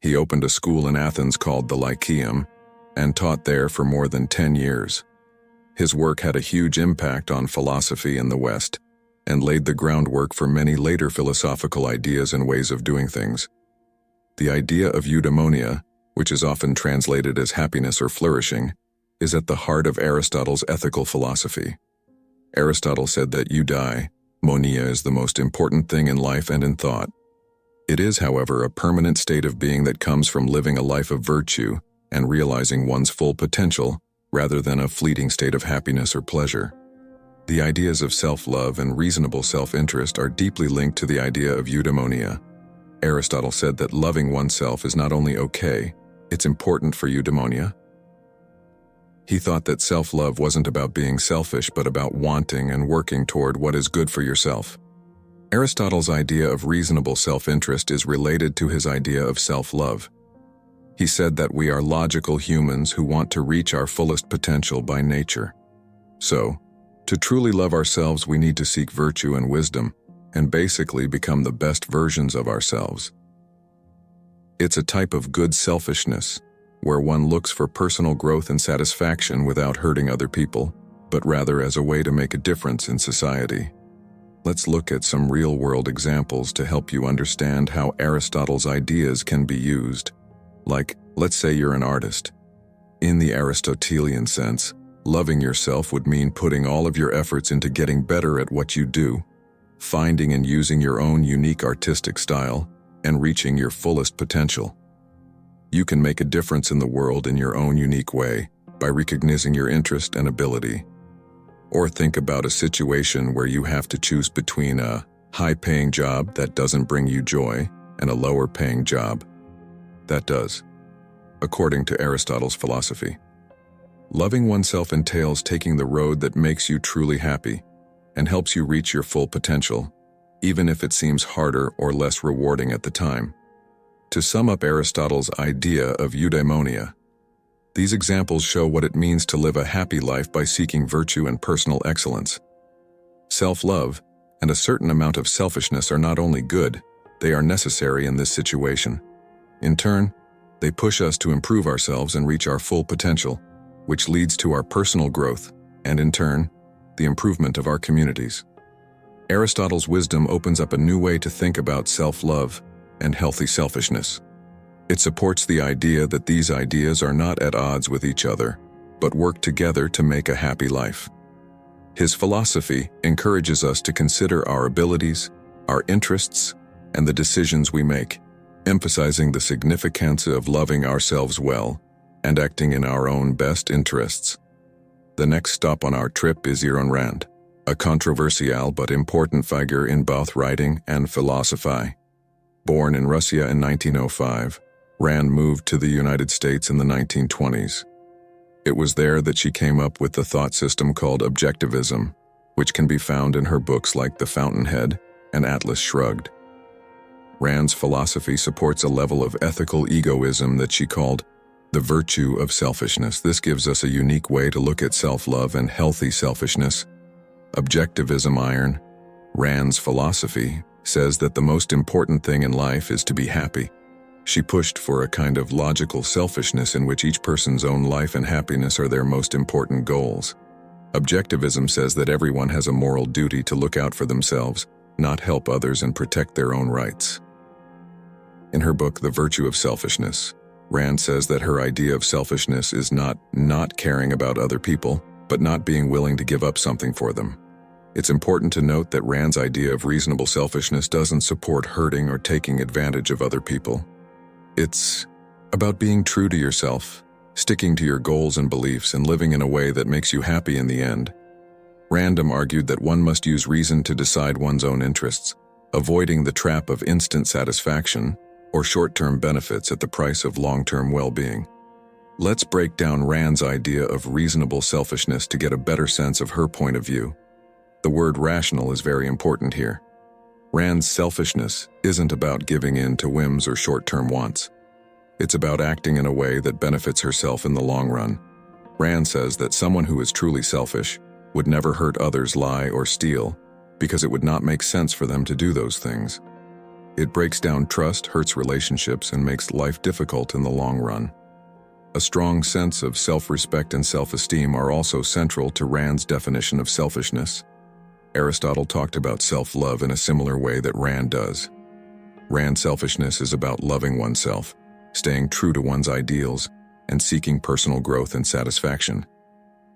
He opened a school in Athens called the Lyceum and taught there for more than 10 years. His work had a huge impact on philosophy in the West and laid the groundwork for many later philosophical ideas and ways of doing things. The idea of eudaimonia, which is often translated as happiness or flourishing, is at the heart of Aristotle's ethical philosophy. Aristotle said that eudaimonia is the most important thing in life and in thought. It is, however, a permanent state of being that comes from living a life of virtue and realizing one's full potential, rather than a fleeting state of happiness or pleasure. The ideas of self-love and reasonable self-interest are deeply linked to the idea of eudaimonia. Aristotle said that loving oneself is not only okay, it's important for eudaimonia. He thought that self-love wasn't about being selfish, but about wanting and working toward what is good for yourself. Aristotle's idea of reasonable self-interest is related to his idea of self-love. He said that we are logical humans who want to reach our fullest potential by nature. So, to truly love ourselves, we need to seek virtue and wisdom, and basically become the best versions of ourselves. It's a type of good selfishness, where one looks for personal growth and satisfaction without hurting other people, but rather as a way to make a difference in society. Let's look at some real-world examples to help you understand how Aristotle's ideas can be used. Like, let's say you're an artist. In the Aristotelian sense, loving yourself would mean putting all of your efforts into getting better at what you do, finding and using your own unique artistic style, and reaching your fullest potential. You can make a difference in the world in your own unique way by recognizing your interest and ability. Or think about a situation where you have to choose between a high-paying job that doesn't bring you joy and a lower-paying job that does, according to Aristotle's philosophy. Loving oneself entails taking the road that makes you truly happy and helps you reach your full potential, even if it seems harder or less rewarding at the time. To sum up Aristotle's idea of eudaimonia, these examples show what it means to live a happy life by seeking virtue and personal excellence. Self-love and a certain amount of selfishness are not only good, they are necessary in this situation. In turn, they push us to improve ourselves and reach our full potential, which leads to our personal growth, and in turn, the improvement of our communities. Aristotle's wisdom opens up a new way to think about self-love and healthy selfishness. It supports the idea that these ideas are not at odds with each other, but work together to make a happy life. His philosophy encourages us to consider our abilities, our interests, and the decisions we make, emphasizing the significance of loving ourselves well and acting in our own best interests. The next stop on our trip is Ayn Rand, a controversial but important figure in both writing and philosophy. Born in Russia in 1905, Rand moved to the United States in the 1920s. It was there that she came up with the thought system called objectivism, which can be found in her books like The Fountainhead and Atlas Shrugged. Rand's philosophy supports a level of ethical egoism that she called the virtue of selfishness. This gives us a unique way to look at self-love and healthy selfishness. Objectivism. Rand's philosophy says that the most important thing in life is to be happy. She pushed for a kind of logical selfishness in which each person's own life and happiness are their most important goals. Objectivism says that everyone has a moral duty to look out for themselves, not help others and protect their own rights. In her book, The Virtue of Selfishness, Rand says that her idea of selfishness is not caring about other people, but not being willing to give up something for them. It's important to note that Rand's idea of reasonable selfishness doesn't support hurting or taking advantage of other people. It's about being true to yourself, sticking to your goals and beliefs, and living in a way that makes you happy in the end. Rand argued that one must use reason to decide one's own interests, avoiding the trap of instant satisfaction or short-term benefits at the price of long-term well-being. Let's break down Rand's idea of reasonable selfishness to get a better sense of her point of view. The word rational is very important here. Rand's selfishness isn't about giving in to whims or short-term wants. It's about acting in a way that benefits herself in the long run. Rand says that someone who is truly selfish would never hurt others, lie, or steal, because it would not make sense for them to do those things. It breaks down trust, hurts relationships, and makes life difficult in the long run. A strong sense of self-respect and self-esteem are also central to Rand's definition of selfishness. Aristotle talked about self-love in a similar way that Rand does. Rand's selfishness is about loving oneself, staying true to one's ideals, and seeking personal growth and satisfaction.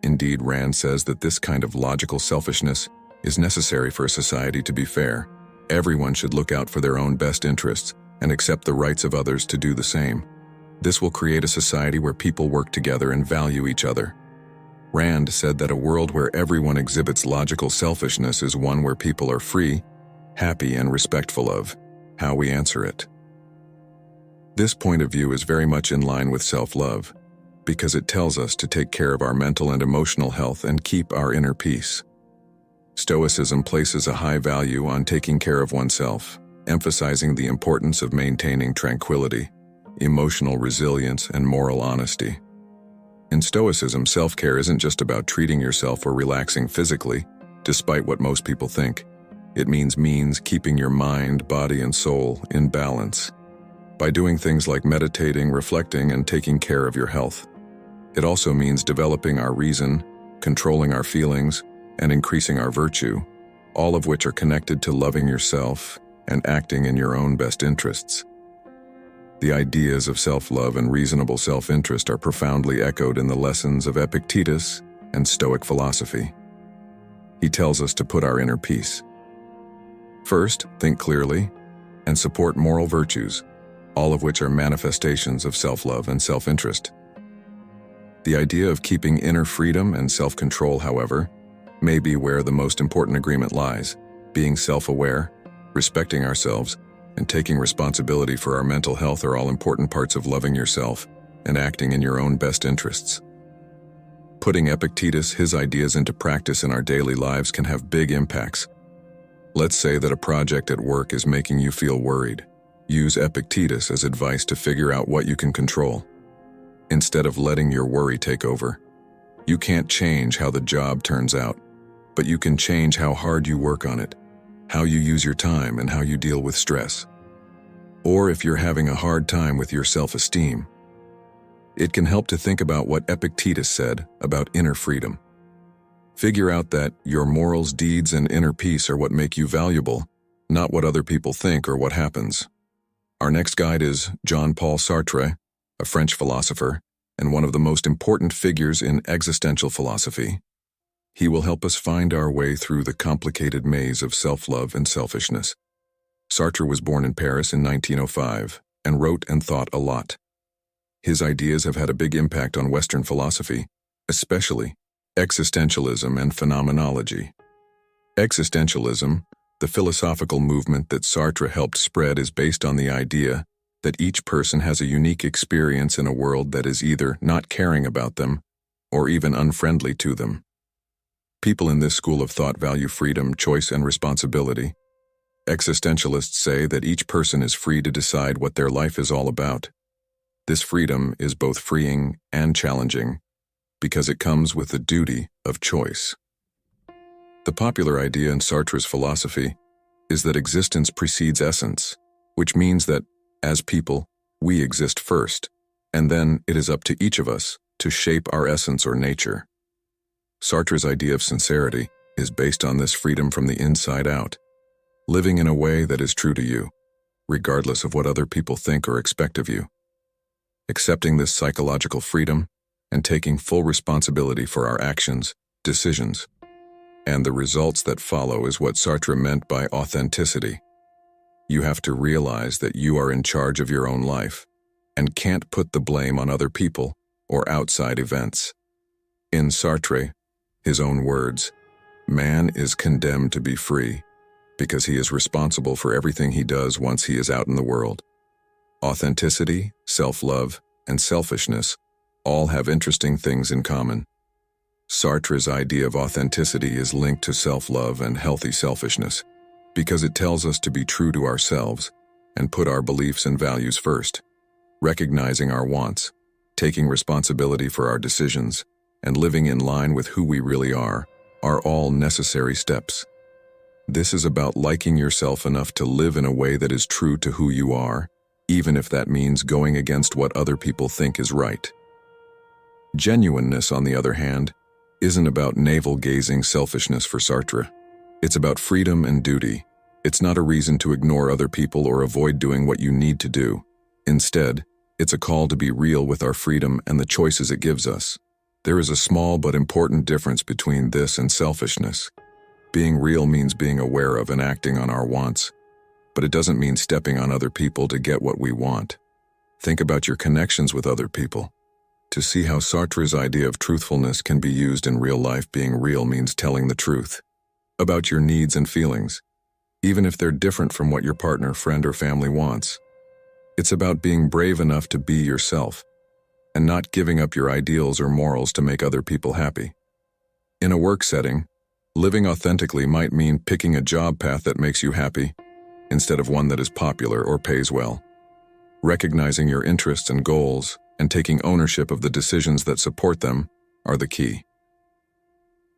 Indeed, Rand says that this kind of logical selfishness is necessary for a society to be fair. Everyone should look out for their own best interests and accept the rights of others to do the same. This will create a society where people work together and value each other. Rand said that a world where everyone exhibits logical selfishness is one where people are free, happy, and respectful of how we answer it. This point of view is very much in line with self-love, because it tells us to take care of our mental and emotional health and keep our inner peace. Stoicism places a high value on taking care of oneself, emphasizing the importance of maintaining tranquility, emotional resilience, and moral honesty. In Stoicism, self-care isn't just about treating yourself or relaxing physically, despite what most people think. It means keeping your mind, body, and soul in balance by doing things like meditating, reflecting, and taking care of your health. It also means developing our reason, controlling our feelings, and increasing our virtue, all of which are connected to loving yourself and acting in your own best interests. The ideas of self-love and reasonable self-interest are profoundly echoed in the lessons of Epictetus and Stoic philosophy. He tells us to put our inner peace. First, think clearly and support moral virtues, all of which are manifestations of self-love and self-interest. The idea of keeping inner freedom and self-control, however, may be where the most important agreement lies. Being self-aware, respecting ourselves, and taking responsibility for our mental health are all important parts of loving yourself and acting in your own best interests. Putting Epictetus, his ideas into practice in our daily lives can have big impacts. Let's say that a project at work is making you feel worried. Use Epictetus as advice to figure out what you can control. Instead of letting your worry take over. You can't change how the job turns out, but you can change how hard you work on it, how you use your time, and how you deal with stress. Or if you're having a hard time with your self-esteem, it can help to think about what Epictetus said about inner freedom. Figure out that your morals, deeds, and inner peace are what make you valuable, not what other people think or what happens. Our next guide is Jean-Paul Sartre, a French philosopher and one of the most important figures in existential philosophy. He will help us find our way through the complicated maze of self-love and selfishness. Sartre was born in Paris in 1905 and wrote and thought a lot. His ideas have had a big impact on Western philosophy, especially existentialism and phenomenology. Existentialism, the philosophical movement that Sartre helped spread, is based on the idea that each person has a unique experience in a world that is either not caring about them or even unfriendly to them. People in this school of thought value freedom, choice, and responsibility. Existentialists say that each person is free to decide what their life is all about. This freedom is both freeing and challenging because it comes with the duty of choice. The popular idea in Sartre's philosophy is that existence precedes essence, which means that, as people, we exist first, and then it is up to each of us to shape our essence or nature. Sartre's idea of sincerity is based on this freedom from the inside out, living in a way that is true to you, regardless of what other people think or expect of you. Accepting this psychological freedom and taking full responsibility for our actions, decisions, and the results that follow is what Sartre meant by authenticity. You have to realize that you are in charge of your own life and can't put the blame on other people or outside events. In Sartre, his own words, man is condemned to be free because he is responsible for everything he does once he is out in the world. Authenticity, self-love, and selfishness all have interesting things in common. Sartre's idea of authenticity is linked to self-love and healthy selfishness. because it tells us to be true to ourselves and put our beliefs and values first. Recognizing our wants, taking responsibility for our decisions, and living in line with who we really are all necessary steps. This is about liking yourself enough to live in a way that is true to who you are, even if that means going against what other people think is right. Genuineness, on the other hand, isn't about navel-gazing selfishness for Sartre. It's about freedom and duty. It's not a reason to ignore other people or avoid doing what you need to do. Instead, it's a call to be real with our freedom and the choices it gives us. There is a small but important difference between this and selfishness. Being real means being aware of and acting on our wants, but it doesn't mean stepping on other people to get what we want. Think about your connections with other people. To see how Sartre's idea of truthfulness can be used in real life, being real means telling the truth about your needs and feelings, even if they're different from what your partner, friend, or family wants. It's about being brave enough to be yourself and not giving up your ideals or morals to make other people happy. In a work setting, living authentically might mean picking a job path that makes you happy instead of one that is popular or pays well. Recognizing your interests and goals and taking ownership of the decisions that support them are the key.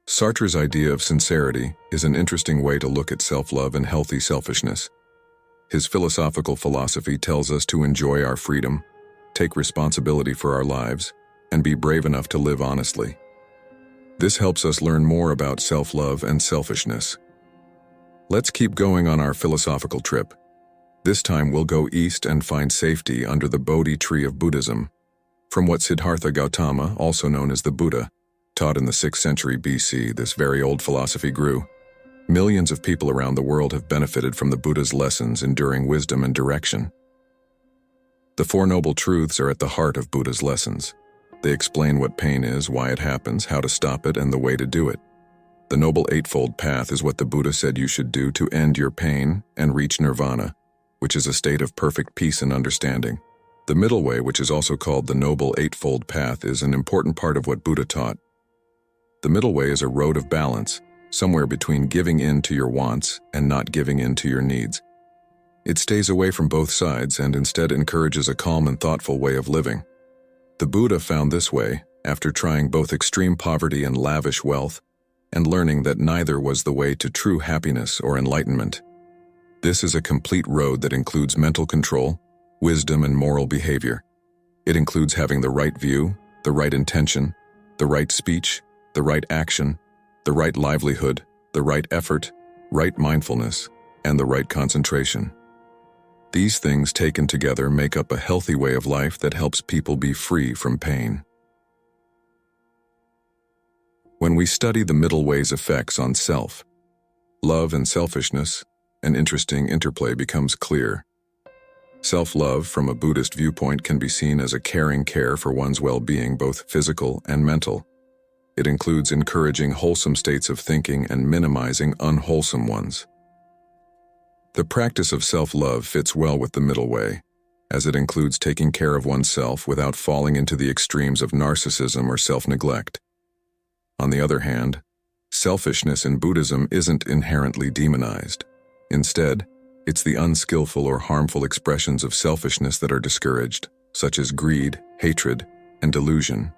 Sartre's idea of sincerity is an interesting way to look at self-love and healthy selfishness. His philosophical philosophy tells us to enjoy our freedom, take responsibility for our lives, and be brave enough to live honestly. This helps us learn more about self-love and selfishness. Let's keep going on our philosophical trip. This time we'll go east and find safety under the Bodhi tree of Buddhism, from what Siddhartha Gautama, also known as the Buddha, taught in the 6th century BC. This very old philosophy grew. Millions of people around the world have benefited from the Buddha's lessons, enduring wisdom and direction. The Four Noble Truths are at the heart of Buddha's lessons. They explain what pain is, why it happens, how to stop it, and the way to do it. The Noble Eightfold Path is what the Buddha said you should do to end your pain and reach nirvana, which is a state of perfect peace and understanding. The Middle Way, which is also called the Noble Eightfold Path, is an important part of what Buddha taught. The Middle Way is a road of balance, somewhere between giving in to your wants and not giving in to your needs. It stays away from both sides and instead encourages a calm and thoughtful way of living. The Buddha found this way after trying both extreme poverty and lavish wealth, and learning that neither was the way to true happiness or enlightenment. This is a complete road that includes mental control, wisdom, and moral behavior. It includes having the right view, the right intention, the right speech, the right action, the right livelihood, the right effort, right mindfulness, and the right concentration. These things taken together make up a healthy way of life that helps people be free from pain. When we study the Middle Way's effects on self, love, and selfishness, an interesting interplay becomes clear. Self-love, from a Buddhist viewpoint, can be seen as a caring care for one's well-being, both physical and mental. It includes encouraging wholesome states of thinking and minimizing unwholesome ones. The practice of self-love fits well with the Middle Way, as it includes taking care of oneself without falling into the extremes of narcissism or self-neglect. On the other hand, selfishness in Buddhism isn't inherently demonized. Instead, it's the unskillful or harmful expressions of selfishness that are discouraged, such as greed, hatred, and delusion.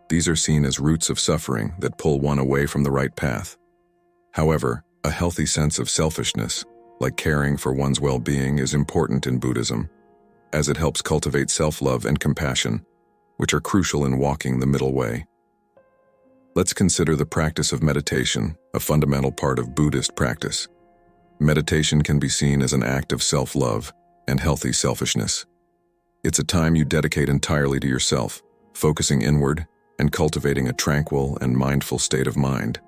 These are seen as roots of suffering that pull one away from the right path. However, a healthy sense of selfishness, like caring for one's well-being, is important in Buddhism, as it helps cultivate self-love and compassion, which are crucial in walking the Middle Way. Let's consider the practice of meditation, a fundamental part of Buddhist practice. Meditation can be seen as an act of self-love and healthy selfishness. It's a time you dedicate entirely to yourself, focusing inward and cultivating a tranquil and mindful state of mind.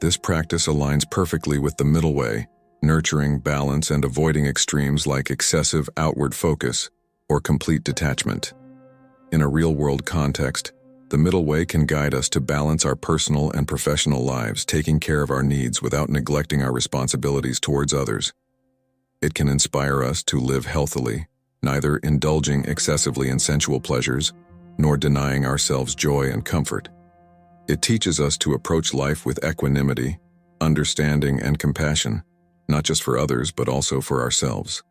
This practice aligns perfectly with the Middle Way, nurturing balance and avoiding extremes like excessive outward focus or complete detachment. In a real-world context, the Middle Way can guide us to balance our personal and professional lives, taking care of our needs without neglecting our responsibilities towards others. It can inspire us to live healthily, neither indulging excessively in sensual pleasures, nor denying ourselves joy and comfort. It teaches us to approach life with equanimity, understanding, and compassion, not just for others but also for ourselves.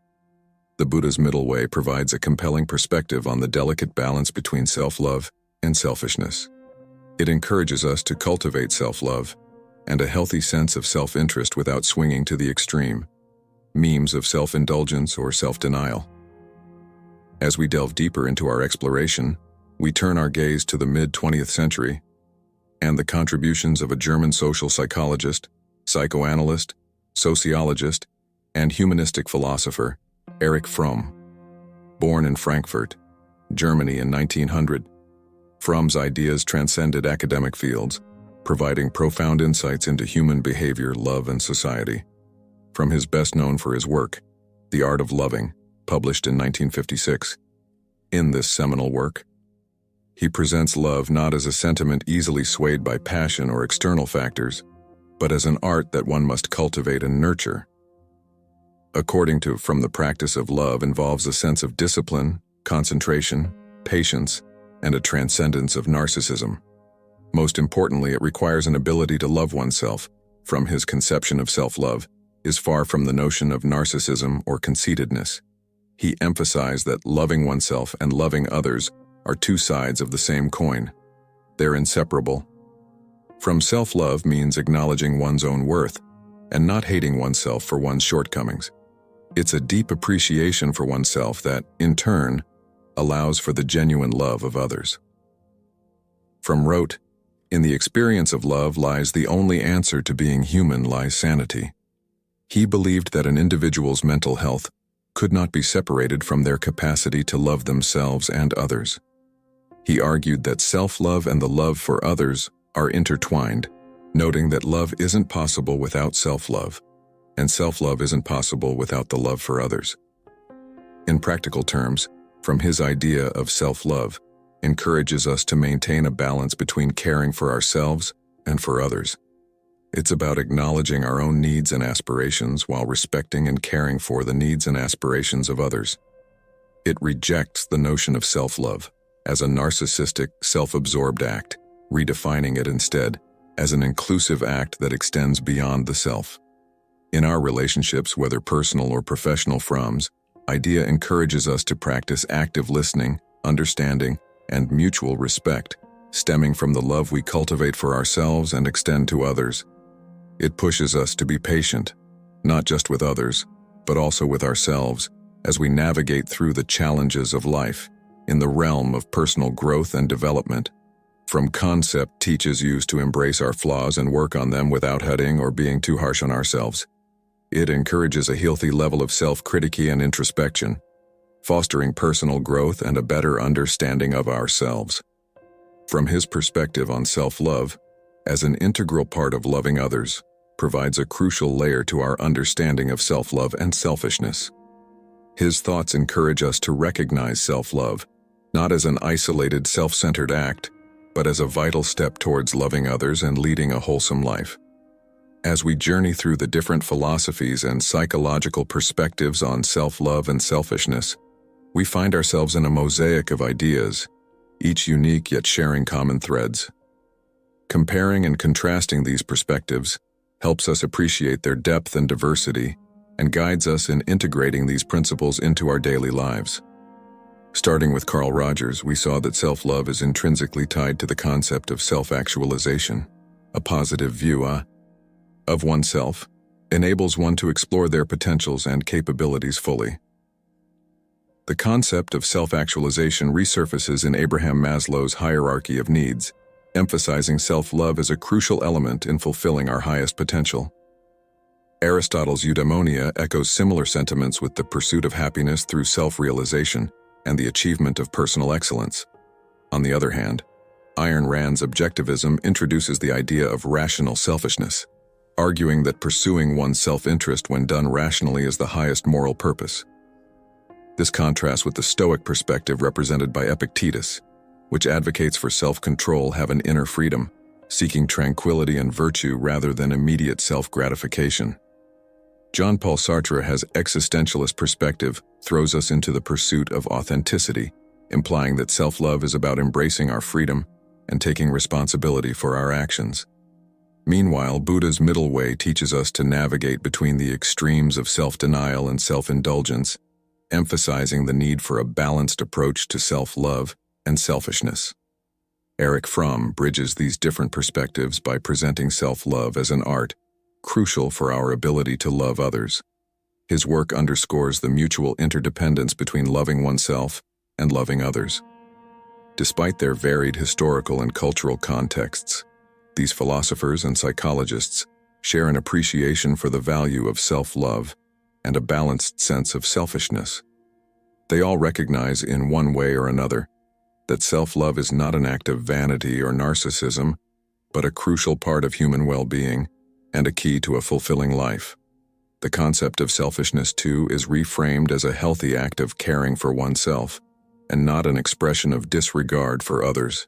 The Buddha's middle way provides a compelling perspective on the delicate balance between self-love and selfishness. It encourages us to cultivate self-love and a healthy sense of self-interest without swinging to the extreme, memes of self-indulgence or self-denial. As we delve deeper into our exploration, we turn our gaze to the mid-20th century and the contributions of a German social psychologist, psychoanalyst, sociologist, and humanistic philosopher, Erich Fromm. Born in Frankfurt, Germany in 1900, Fromm's ideas transcended academic fields, providing profound insights into human behavior, love, and society. From his best known for his work, The Art of Loving, published in 1956. In this seminal work, he presents love not as a sentiment easily swayed by passion or external factors, but as an art that one must cultivate and nurture. According to Fromm, the practice of love involves a sense of discipline, concentration, patience, and a transcendence of narcissism. Most importantly, it requires an ability to love oneself. From his conception of self-love is far from the notion of narcissism or conceitedness. He emphasized that loving oneself and loving others are two sides of the same coin. They're inseparable. From self-love means acknowledging one's own worth and not hating oneself for one's shortcomings. It's a deep appreciation for oneself that, in turn, allows for the genuine love of others. Fromm wrote, "In the experience of love lies the only answer to being human lies sanity." He believed that an individual's mental health could not be separated from their capacity to love themselves and others. He argued that self-love and the love for others are intertwined, noting that love isn't possible without self-love, and self-love isn't possible without the love for others. In practical terms, from his idea of self-love encourages us to maintain a balance between caring for ourselves and for others. It's about acknowledging our own needs and aspirations while respecting and caring for the needs and aspirations of others. It rejects the notion of self-love as a narcissistic, self-absorbed act, redefining it instead as an inclusive act that extends beyond the self. In our relationships, whether personal or professional, Fromm's idea encourages us to practice active listening, understanding, and mutual respect, stemming from the love we cultivate for ourselves and extend to others. It pushes us to be patient, not just with others, but also with ourselves, as we navigate through the challenges of life in the realm of personal growth and development. From concept teaches us to embrace our flaws and work on them without hurting or being too harsh on ourselves. It encourages a healthy level of self-critique and introspection, fostering personal growth and a better understanding of ourselves. From his perspective on self-love, as an integral part of loving others, provides a crucial layer to our understanding of self-love and selfishness. His thoughts encourage us to recognize self-love, not as an isolated, self-centered act, but as a vital step towards loving others and leading a wholesome life. As we journey through the different philosophies and psychological perspectives on self-love and selfishness, we find ourselves in a mosaic of ideas, each unique yet sharing common threads. Comparing and contrasting these perspectives helps us appreciate their depth and diversity and guides us in integrating these principles into our daily lives. Starting with Carl Rogers, we saw that self-love is intrinsically tied to the concept of self-actualization. A positive view of oneself enables one to explore their potentials and capabilities fully. The concept of self-actualization resurfaces in Abraham Maslow's hierarchy of needs, emphasizing self-love as a crucial element in fulfilling our highest potential. Aristotle's eudaimonia echoes similar sentiments with the pursuit of happiness through self-realization and the achievement of personal excellence. On the other hand, Ayn Rand's objectivism introduces the idea of rational selfishness, arguing that pursuing one's self-interest when done rationally is the highest moral purpose. This contrasts with the Stoic perspective represented by Epictetus, which advocates for self-control, have an inner freedom, seeking tranquility and virtue rather than immediate self-gratification. Jean-Paul Sartre's existentialist perspective throws us into the pursuit of authenticity, implying that self-love is about embracing our freedom and taking responsibility for our actions. Meanwhile, Buddha's middle way teaches us to navigate between the extremes of self-denial and self-indulgence, emphasizing the need for a balanced approach to self-love and selfishness. Erich Fromm bridges these different perspectives by presenting self-love as an art, crucial for our ability to love others. His work underscores the mutual interdependence between loving oneself and loving others. Despite their varied historical and cultural contexts, these philosophers and psychologists share an appreciation for the value of self-love and a balanced sense of selfishness. They all recognize, in one way or another, that self-love is not an act of vanity or narcissism, but a crucial part of human well-being and a key to a fulfilling life. The concept of selfishness, too, is reframed as a healthy act of caring for oneself, and not an expression of disregard for others.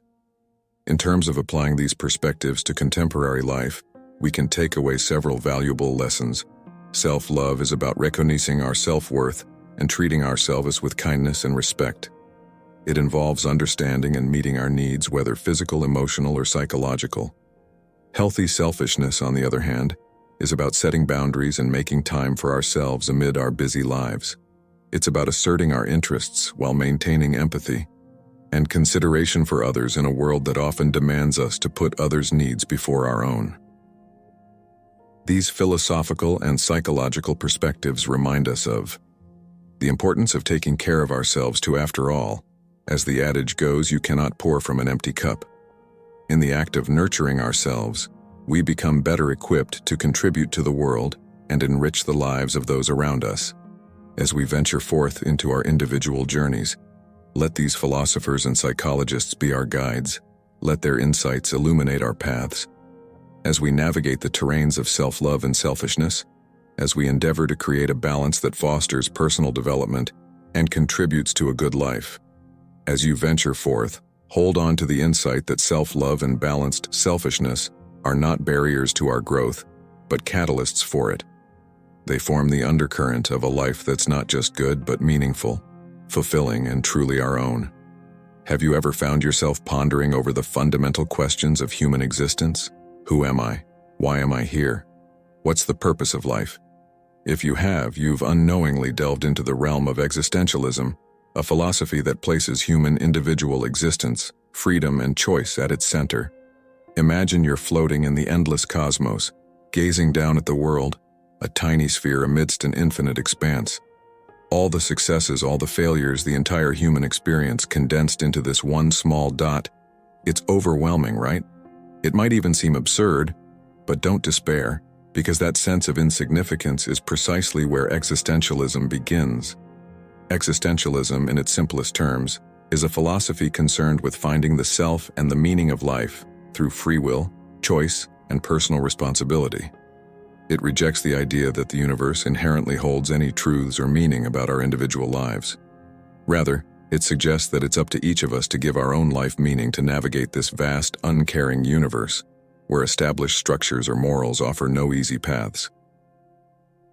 In terms of applying these perspectives to contemporary life, we can take away several valuable lessons. Self-love is about recognizing our self-worth and treating ourselves with kindness and respect. It involves understanding and meeting our needs, whether physical, emotional, or psychological. Healthy selfishness, on the other hand, is about setting boundaries and making time for ourselves amid our busy lives. It's about asserting our interests while maintaining empathy and consideration for others in a world that often demands us to put others' needs before our own. These philosophical and psychological perspectives remind us of the importance of taking care of ourselves too. After all, as the adage goes, you cannot pour from an empty cup. In the act of nurturing ourselves, we become better equipped to contribute to the world and enrich the lives of those around us. As we venture forth into our individual journeys, let these philosophers and psychologists be our guides. Let their insights illuminate our paths. As we navigate the terrains of self-love and selfishness, as we endeavor to create a balance that fosters personal development and contributes to a good life. As you venture forth, hold on to the insight that self-love and balanced selfishness are not barriers to our growth, but catalysts for it. They form the undercurrent of a life that's not just good but meaningful, fulfilling, and truly our own. Have you ever found yourself pondering over the fundamental questions of human existence? Who am I? Why am I here? What's the purpose of life? If you have, you've unknowingly delved into the realm of existentialism, a philosophy that places human individual existence, freedom, and choice at its center. Imagine you're floating in the endless cosmos, gazing down at the world, a tiny sphere amidst an infinite expanse. All the successes, all the failures, the entire human experience condensed into this one small dot. It's overwhelming, right? It might even seem absurd, but don't despair, because that sense of insignificance is precisely where existentialism begins. Existentialism, in its simplest terms, is a philosophy concerned with finding the self and the meaning of life through free will, choice, and personal responsibility. It rejects the idea that the universe inherently holds any truths or meaning about our individual lives. Rather, it suggests that it's up to each of us to give our own life meaning to navigate this vast, uncaring universe, where established structures or morals offer no easy paths.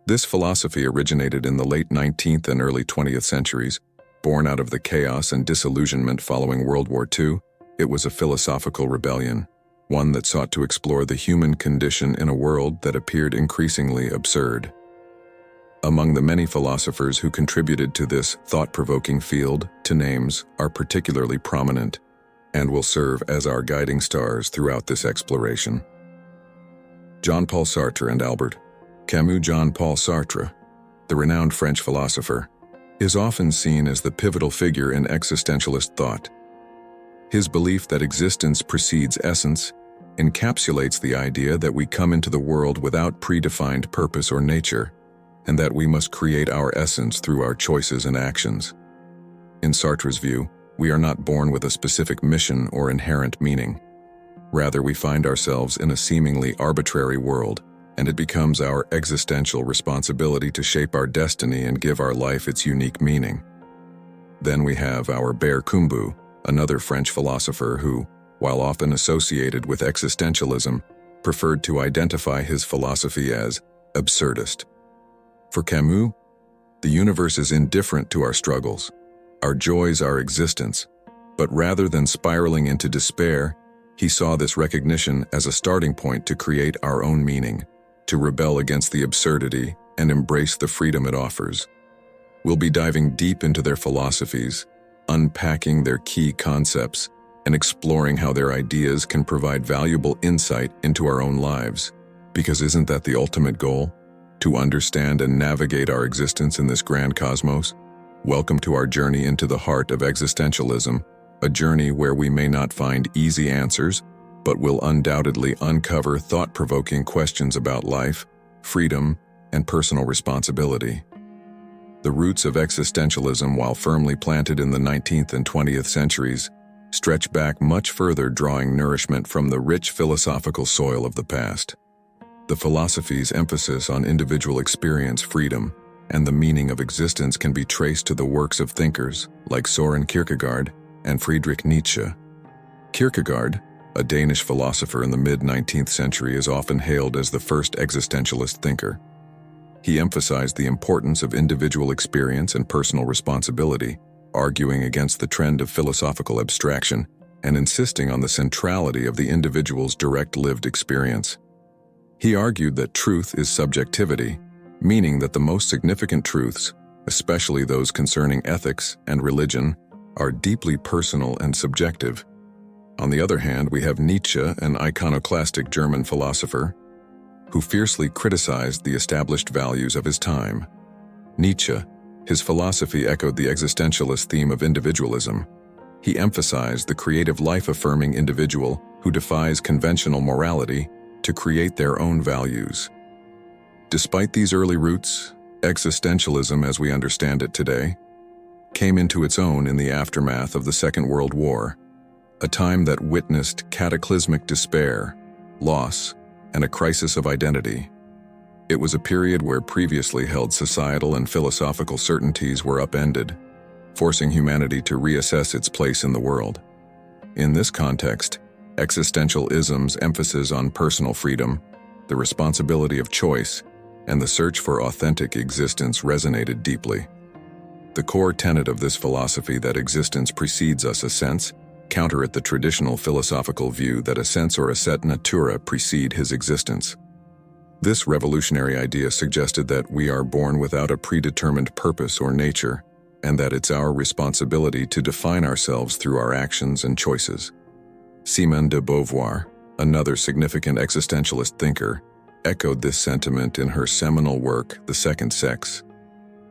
This philosophy originated in the late 19th and early 20th centuries. Born out of the chaos and disillusionment following World War II, it was a philosophical rebellion, one that sought to explore the human condition in a world that appeared increasingly absurd. Among the many philosophers who contributed to this thought-provoking field, two names are particularly prominent and will serve as our guiding stars throughout this exploration. Jean-Paul Sartre and Albert Camus. Jean-Paul Sartre, the renowned French philosopher, is often seen as the pivotal figure in existentialist thought. His belief that existence precedes essence encapsulates the idea that we come into the world without predefined purpose or nature, and that we must create our essence through our choices and actions. In Sartre's view, we are not born with a specific mission or inherent meaning. Rather, we find ourselves in a seemingly arbitrary world, and it becomes our existential responsibility to shape our destiny and give our life its unique meaning. Then we have our Albert Camus, another French philosopher who, while often associated with existentialism, preferred to identify his philosophy as absurdist. For Camus, the universe is indifferent to our struggles, our joys, our existence, but rather than spiraling into despair, He saw this recognition as a starting point to create our own meaning, to rebel against the absurdity and embrace the freedom it offers. We'll be diving deep into their philosophies, unpacking their key concepts, and exploring how their ideas can provide valuable insight into our own lives. Because isn't that the ultimate goal? To understand and navigate our existence in this grand cosmos? Welcome to our journey into the heart of existentialism, a journey where we may not find easy answers, but will undoubtedly uncover thought-provoking questions about life, freedom, and personal responsibility. The roots of existentialism, while firmly planted in the 19th and 20th centuries, stretch back much further, drawing nourishment from the rich philosophical soil of the past. The philosophy's emphasis on individual experience, freedom, and the meaning of existence can be traced to the works of thinkers like Søren Kierkegaard and Friedrich Nietzsche. Kierkegaard, a Danish philosopher in the mid-19th century, is often hailed as the first existentialist thinker. He emphasized the importance of individual experience and personal responsibility, arguing against the trend of philosophical abstraction and insisting on the centrality of the individual's direct lived experience. He argued that truth is subjectivity, meaning that the most significant truths, especially those concerning ethics and religion, are deeply personal and subjective. On the other hand, we have Nietzsche, an iconoclastic German philosopher, who fiercely criticized the established values of his time. Nietzsche, his philosophy echoed the existentialist theme of individualism. He emphasized the creative, life-affirming individual who defies conventional morality to create their own values. Despite these early roots, existentialism as we understand it today came into its own in the aftermath of the Second World War, a time that witnessed cataclysmic despair, loss, and a crisis of identity. It was a period where previously held societal and philosophical certainties were upended, forcing humanity to reassess its place in the world. In this context, existentialism's emphasis on personal freedom, the responsibility of choice, and the search for authentic existence resonated deeply. The core tenet of this philosophy, that existence precedes us essence, countered the traditional philosophical view that essence or esse natura precede his existence. This revolutionary idea suggested that we are born without a predetermined purpose or nature, and that it's our responsibility to define ourselves through our actions and choices. Simone de Beauvoir, another significant existentialist thinker, echoed this sentiment in her seminal work, The Second Sex,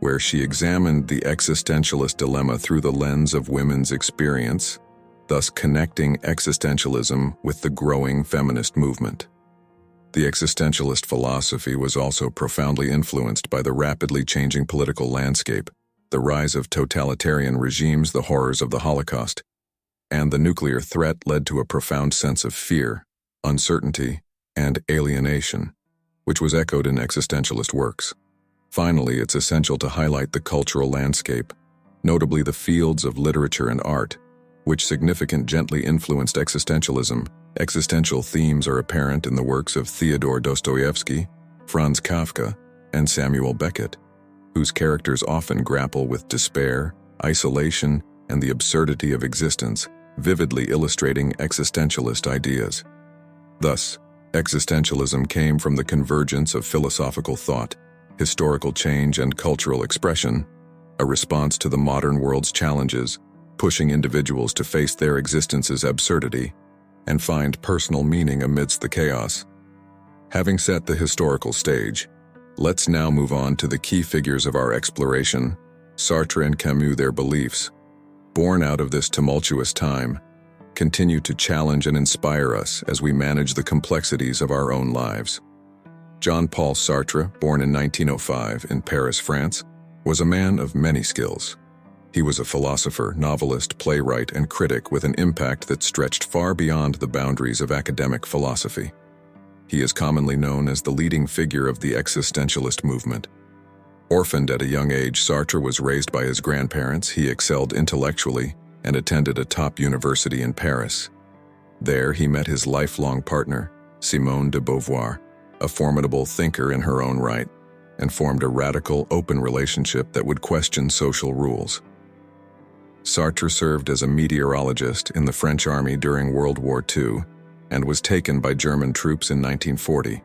where she examined the existentialist dilemma through the lens of women's experience, thus connecting existentialism with the growing feminist movement. The existentialist philosophy was also profoundly influenced by the rapidly changing political landscape, the rise of totalitarian regimes, the horrors of the Holocaust, and the nuclear threat led to a profound sense of fear, uncertainty, and alienation, which was echoed in existentialist works. Finally, it's essential to highlight the cultural landscape, notably the fields of literature and art, which significantly influenced existentialism. Existential themes are apparent in the works of Theodore Dostoevsky, Franz Kafka, and Samuel Beckett, whose characters often grapple with despair, isolation, and the absurdity of existence, vividly illustrating existentialist ideas. Thus, existentialism came from the convergence of philosophical thought, historical change, and cultural expression, a response to the modern world's challenges, pushing individuals to face their existence's absurdity and find personal meaning amidst the chaos. Having set the historical stage, let's now move on to the key figures of our exploration, Sartre and Camus. Their beliefs, born out of this tumultuous time, continue to challenge and inspire us as we manage the complexities of our own lives. Jean-Paul Sartre, born in 1905 in Paris, France, was a man of many skills. He was a philosopher, novelist, playwright, and critic with an impact that stretched far beyond the boundaries of academic philosophy. He is commonly known as the leading figure of the existentialist movement. Orphaned at a young age, Sartre was raised by his grandparents. He excelled intellectually and attended a top university in Paris. There, he met his lifelong partner, Simone de Beauvoir, a formidable thinker in her own right, and formed a radical, open relationship that would question social rules. Sartre served as a meteorologist in the French army during World War II and was taken by German troops in 1940.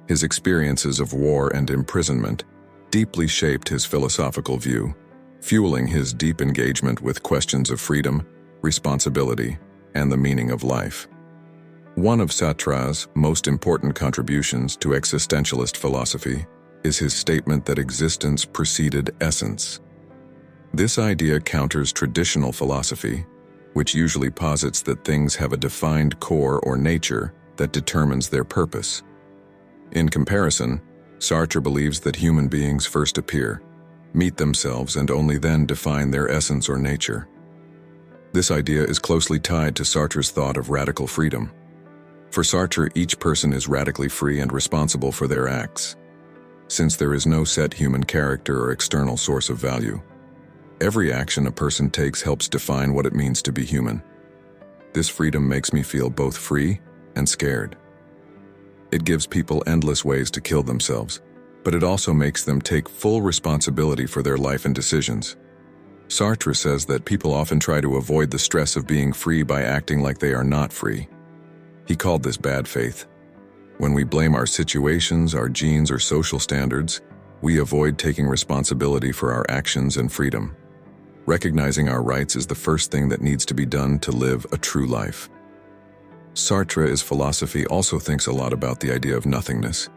His experiences of war and imprisonment deeply shaped his philosophical view, fueling his deep engagement with questions of freedom, responsibility, and the meaning of life. One of Sartre's most important contributions to existentialist philosophy is his statement that existence preceded essence. This idea counters traditional philosophy, which usually posits that things have a defined core or nature that determines their purpose. In comparison, Sartre believes that human beings first appear, meet themselves, and only then define their essence or nature. This idea is closely tied to Sartre's thought of radical freedom. For Sartre, each person is radically free and responsible for their acts, since there is no set human character or external source of value. Every action a person takes helps define what it means to be human. This freedom makes me feel both free and scared. It gives people endless ways to kill themselves, but it also makes them take full responsibility for their life and decisions. Sartre says that people often try to avoid the stress of being free by acting like they are not free. He called this bad faith. When we blame our situations, our genes, or social standards, we avoid taking responsibility for our actions and freedom. Recognizing our rights is the first thing that needs to be done to live a true life. Sartre's philosophy also thinks a lot about the idea of nothingness.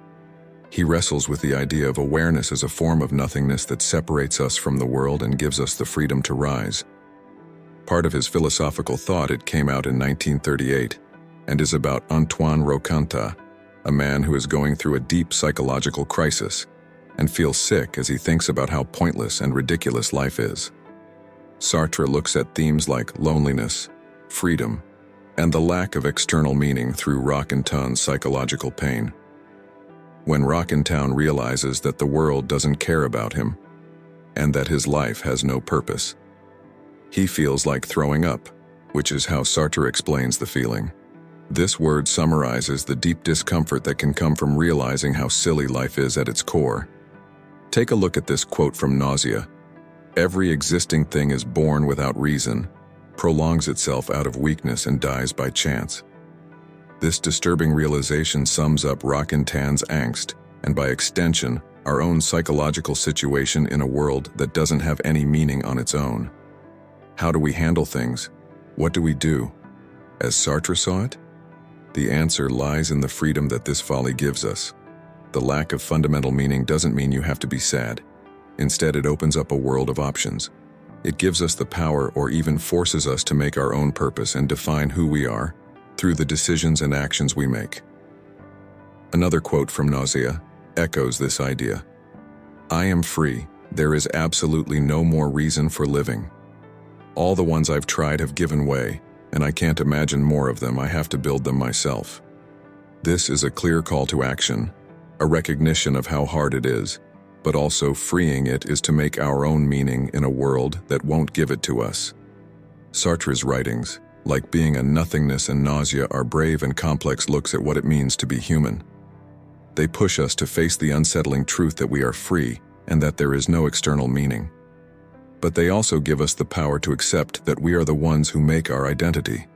He wrestles with the idea of awareness as a form of nothingness that separates us from the world and gives us the freedom to rise. Part of his philosophical thought, it came out in 1938, and is about Antoine Roquentin, a man who is going through a deep psychological crisis and feels sick as he thinks about how pointless and ridiculous life is. Sartre looks at themes like loneliness, freedom, and the lack of external meaning through Roquentin's psychological pain. When Roquentin realizes that the world doesn't care about him and that his life has no purpose, he feels like throwing up, which is how Sartre explains the feeling. This word summarizes the deep discomfort that can come from realizing how silly life is at its core. Take a look at this quote from Nausea. "Every existing thing is born without reason, prolongs itself out of weakness, and dies by chance." This disturbing realization sums up Roquentin's angst, and by extension, our own psychological situation in a world that doesn't have any meaning on its own. How do we handle things? What do we do? As Sartre saw it, the answer lies in the freedom that this folly gives us. The lack of fundamental meaning doesn't mean you have to be sad. Instead, it opens up a world of options. It gives us the power, or even forces us to make our own purpose and define who we are through the decisions and actions we make. Another quote from Nausea echoes this idea. "I am free. There is absolutely no more reason for living. All the ones I've tried have given way, and I can't imagine more of them. I have to build them myself." This is a clear call to action, a recognition of how hard it is, but also freeing it is to make our own meaning in a world that won't give it to us. Sartre's writings, like Being a Nothingness and Nausea, are brave and complex looks at what it means to be human. They push us to face the unsettling truth that we are free and that there is no external meaning. But they also give us the power to accept that we are the ones who make our identity.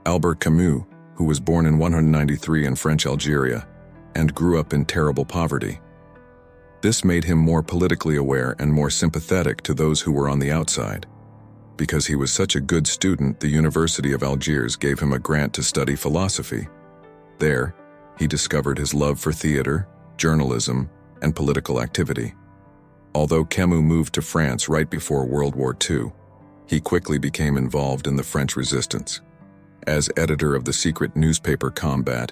Albert Camus, who was born in 193 in French Algeria and grew up in terrible poverty. This made him more politically aware and more sympathetic to those who were on the outside. Because he was such a good student, the University of Algiers gave him a grant to study philosophy. There, he discovered his love for theater, journalism, and political activity. Although Camus moved to France right before World War II, he quickly became involved in the French resistance. As editor of the secret newspaper Combat,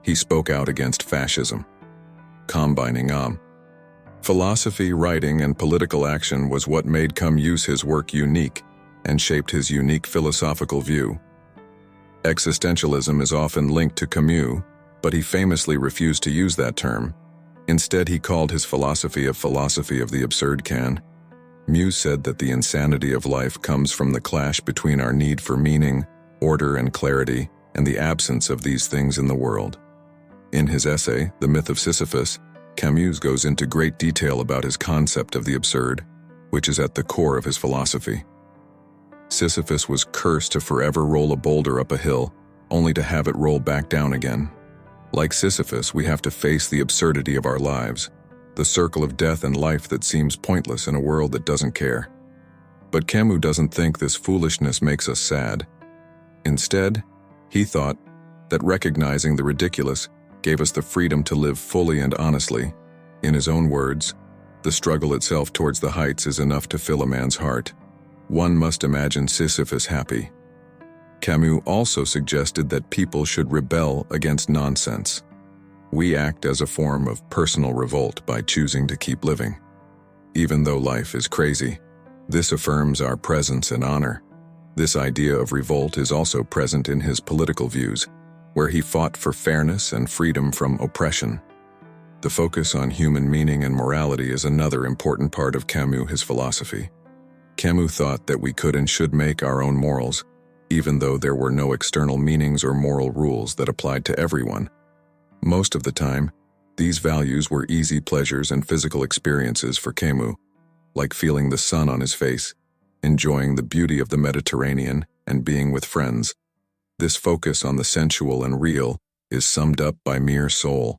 he spoke out against fascism. Combining philosophy, writing, and political action was what made Camus' his work unique and shaped his unique philosophical view. Existentialism is often linked to Camus, but he famously refused to use that term. Instead, he called his philosophy a philosophy of the absurd can. Camus said that the insanity of life comes from the clash between our need for meaning, order, and clarity, and the absence of these things in the world. In his essay, The Myth of Sisyphus, Camus goes into great detail about his concept of the absurd, which is at the core of his philosophy. Sisyphus was cursed to forever roll a boulder up a hill, only to have it roll back down again. Like Sisyphus, we have to face the absurdity of our lives, the circle of death and life that seems pointless in a world that doesn't care. But Camus doesn't think this foolishness makes us sad. Instead, he thought that recognizing the ridiculous gave us the freedom to live fully and honestly. In his own words, the struggle itself towards the heights is enough to fill a man's heart. One must imagine Sisyphus happy. Camus also suggested that people should rebel against nonsense. We act as a form of personal revolt by choosing to keep living. Even though life is crazy, this affirms our presence and honor. This idea of revolt is also present in his political views, where he fought for fairness and freedom from oppression. The focus on human meaning and morality is another important part of Camus' philosophy. Camus thought that we could and should make our own morals, even though there were no external meanings or moral rules that applied to everyone. Most of the time, these values were easy pleasures and physical experiences for Camus, like feeling the sun on his face, enjoying the beauty of the Mediterranean, and being with friends. This focus on the sensual and real is summed up by mere soul,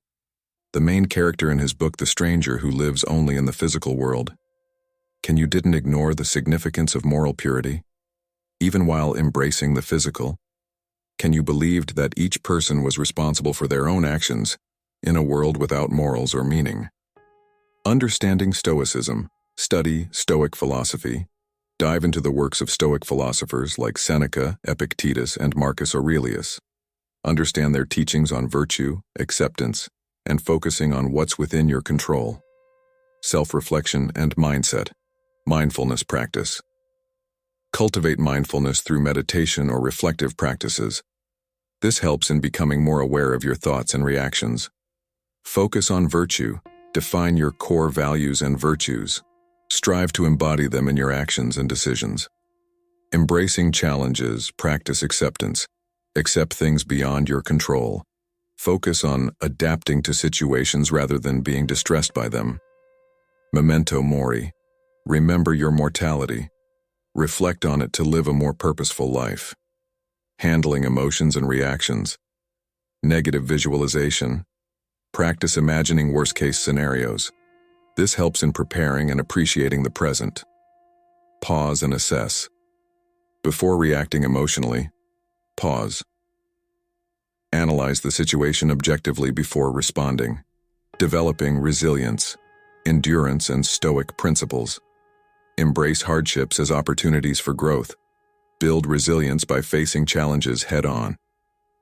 the main character in his book The Stranger Who Lives Only in the Physical World. You didn't ignore the significance of moral purity? Even while embracing the physical, you believed that each person was responsible for their own actions in a world without morals or meaning. Understanding Stoicism, study Stoic philosophy, dive into the works of Stoic philosophers like Seneca, Epictetus, and Marcus Aurelius. Understand their teachings on virtue, acceptance, and focusing on what's within your control. Self-reflection and mindset, mindfulness practice. Cultivate mindfulness through meditation or reflective practices. This helps in becoming more aware of your thoughts and reactions. Focus on virtue. Define your core values and virtues. Strive to embody them in your actions and decisions. Embracing challenges, practice acceptance. Accept things beyond your control. Focus on adapting to situations rather than being distressed by them. Memento mori. Remember your mortality. Reflect on it to live a more purposeful life. Handling emotions and reactions. Negative visualization. Practice imagining worst-case scenarios. This helps in preparing and appreciating the present. Pause and assess. Before reacting emotionally, pause. Analyze the situation objectively before responding. Developing resilience, endurance, and Stoic principles. Embrace hardships as opportunities for growth. Build resilience by facing challenges head-on.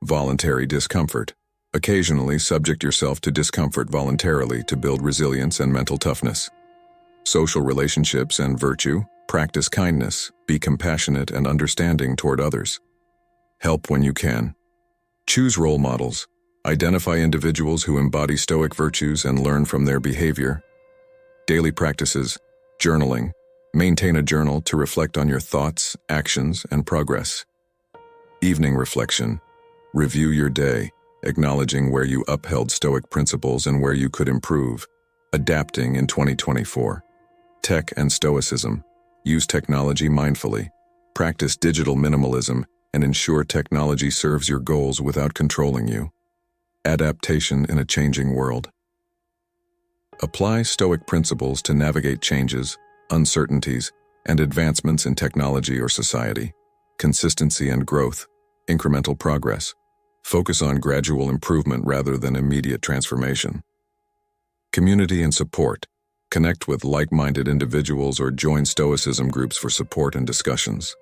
Voluntary discomfort. Occasionally subject yourself to discomfort voluntarily to build resilience and mental toughness. Social relationships and virtue. Practice kindness. Be compassionate and understanding toward others. Help when you can. Choose role models. Identify individuals who embody Stoic virtues and learn from their behavior. Daily practices. Journaling. Maintain a journal to reflect on your thoughts, actions, and progress. Evening reflection. Review your day, acknowledging where you upheld Stoic principles and where you could improve. Adapting in 2024. Tech and Stoicism. Use technology mindfully. Practice digital minimalism and ensure technology serves your goals without controlling you. Adaptation in a changing world. Apply Stoic principles to navigate changes, uncertainties, and advancements in technology or society. Consistency and growth, incremental progress. Focus on gradual improvement rather than immediate transformation. Community and support. Connect with like-minded individuals or join Stoicism groups for support and discussions.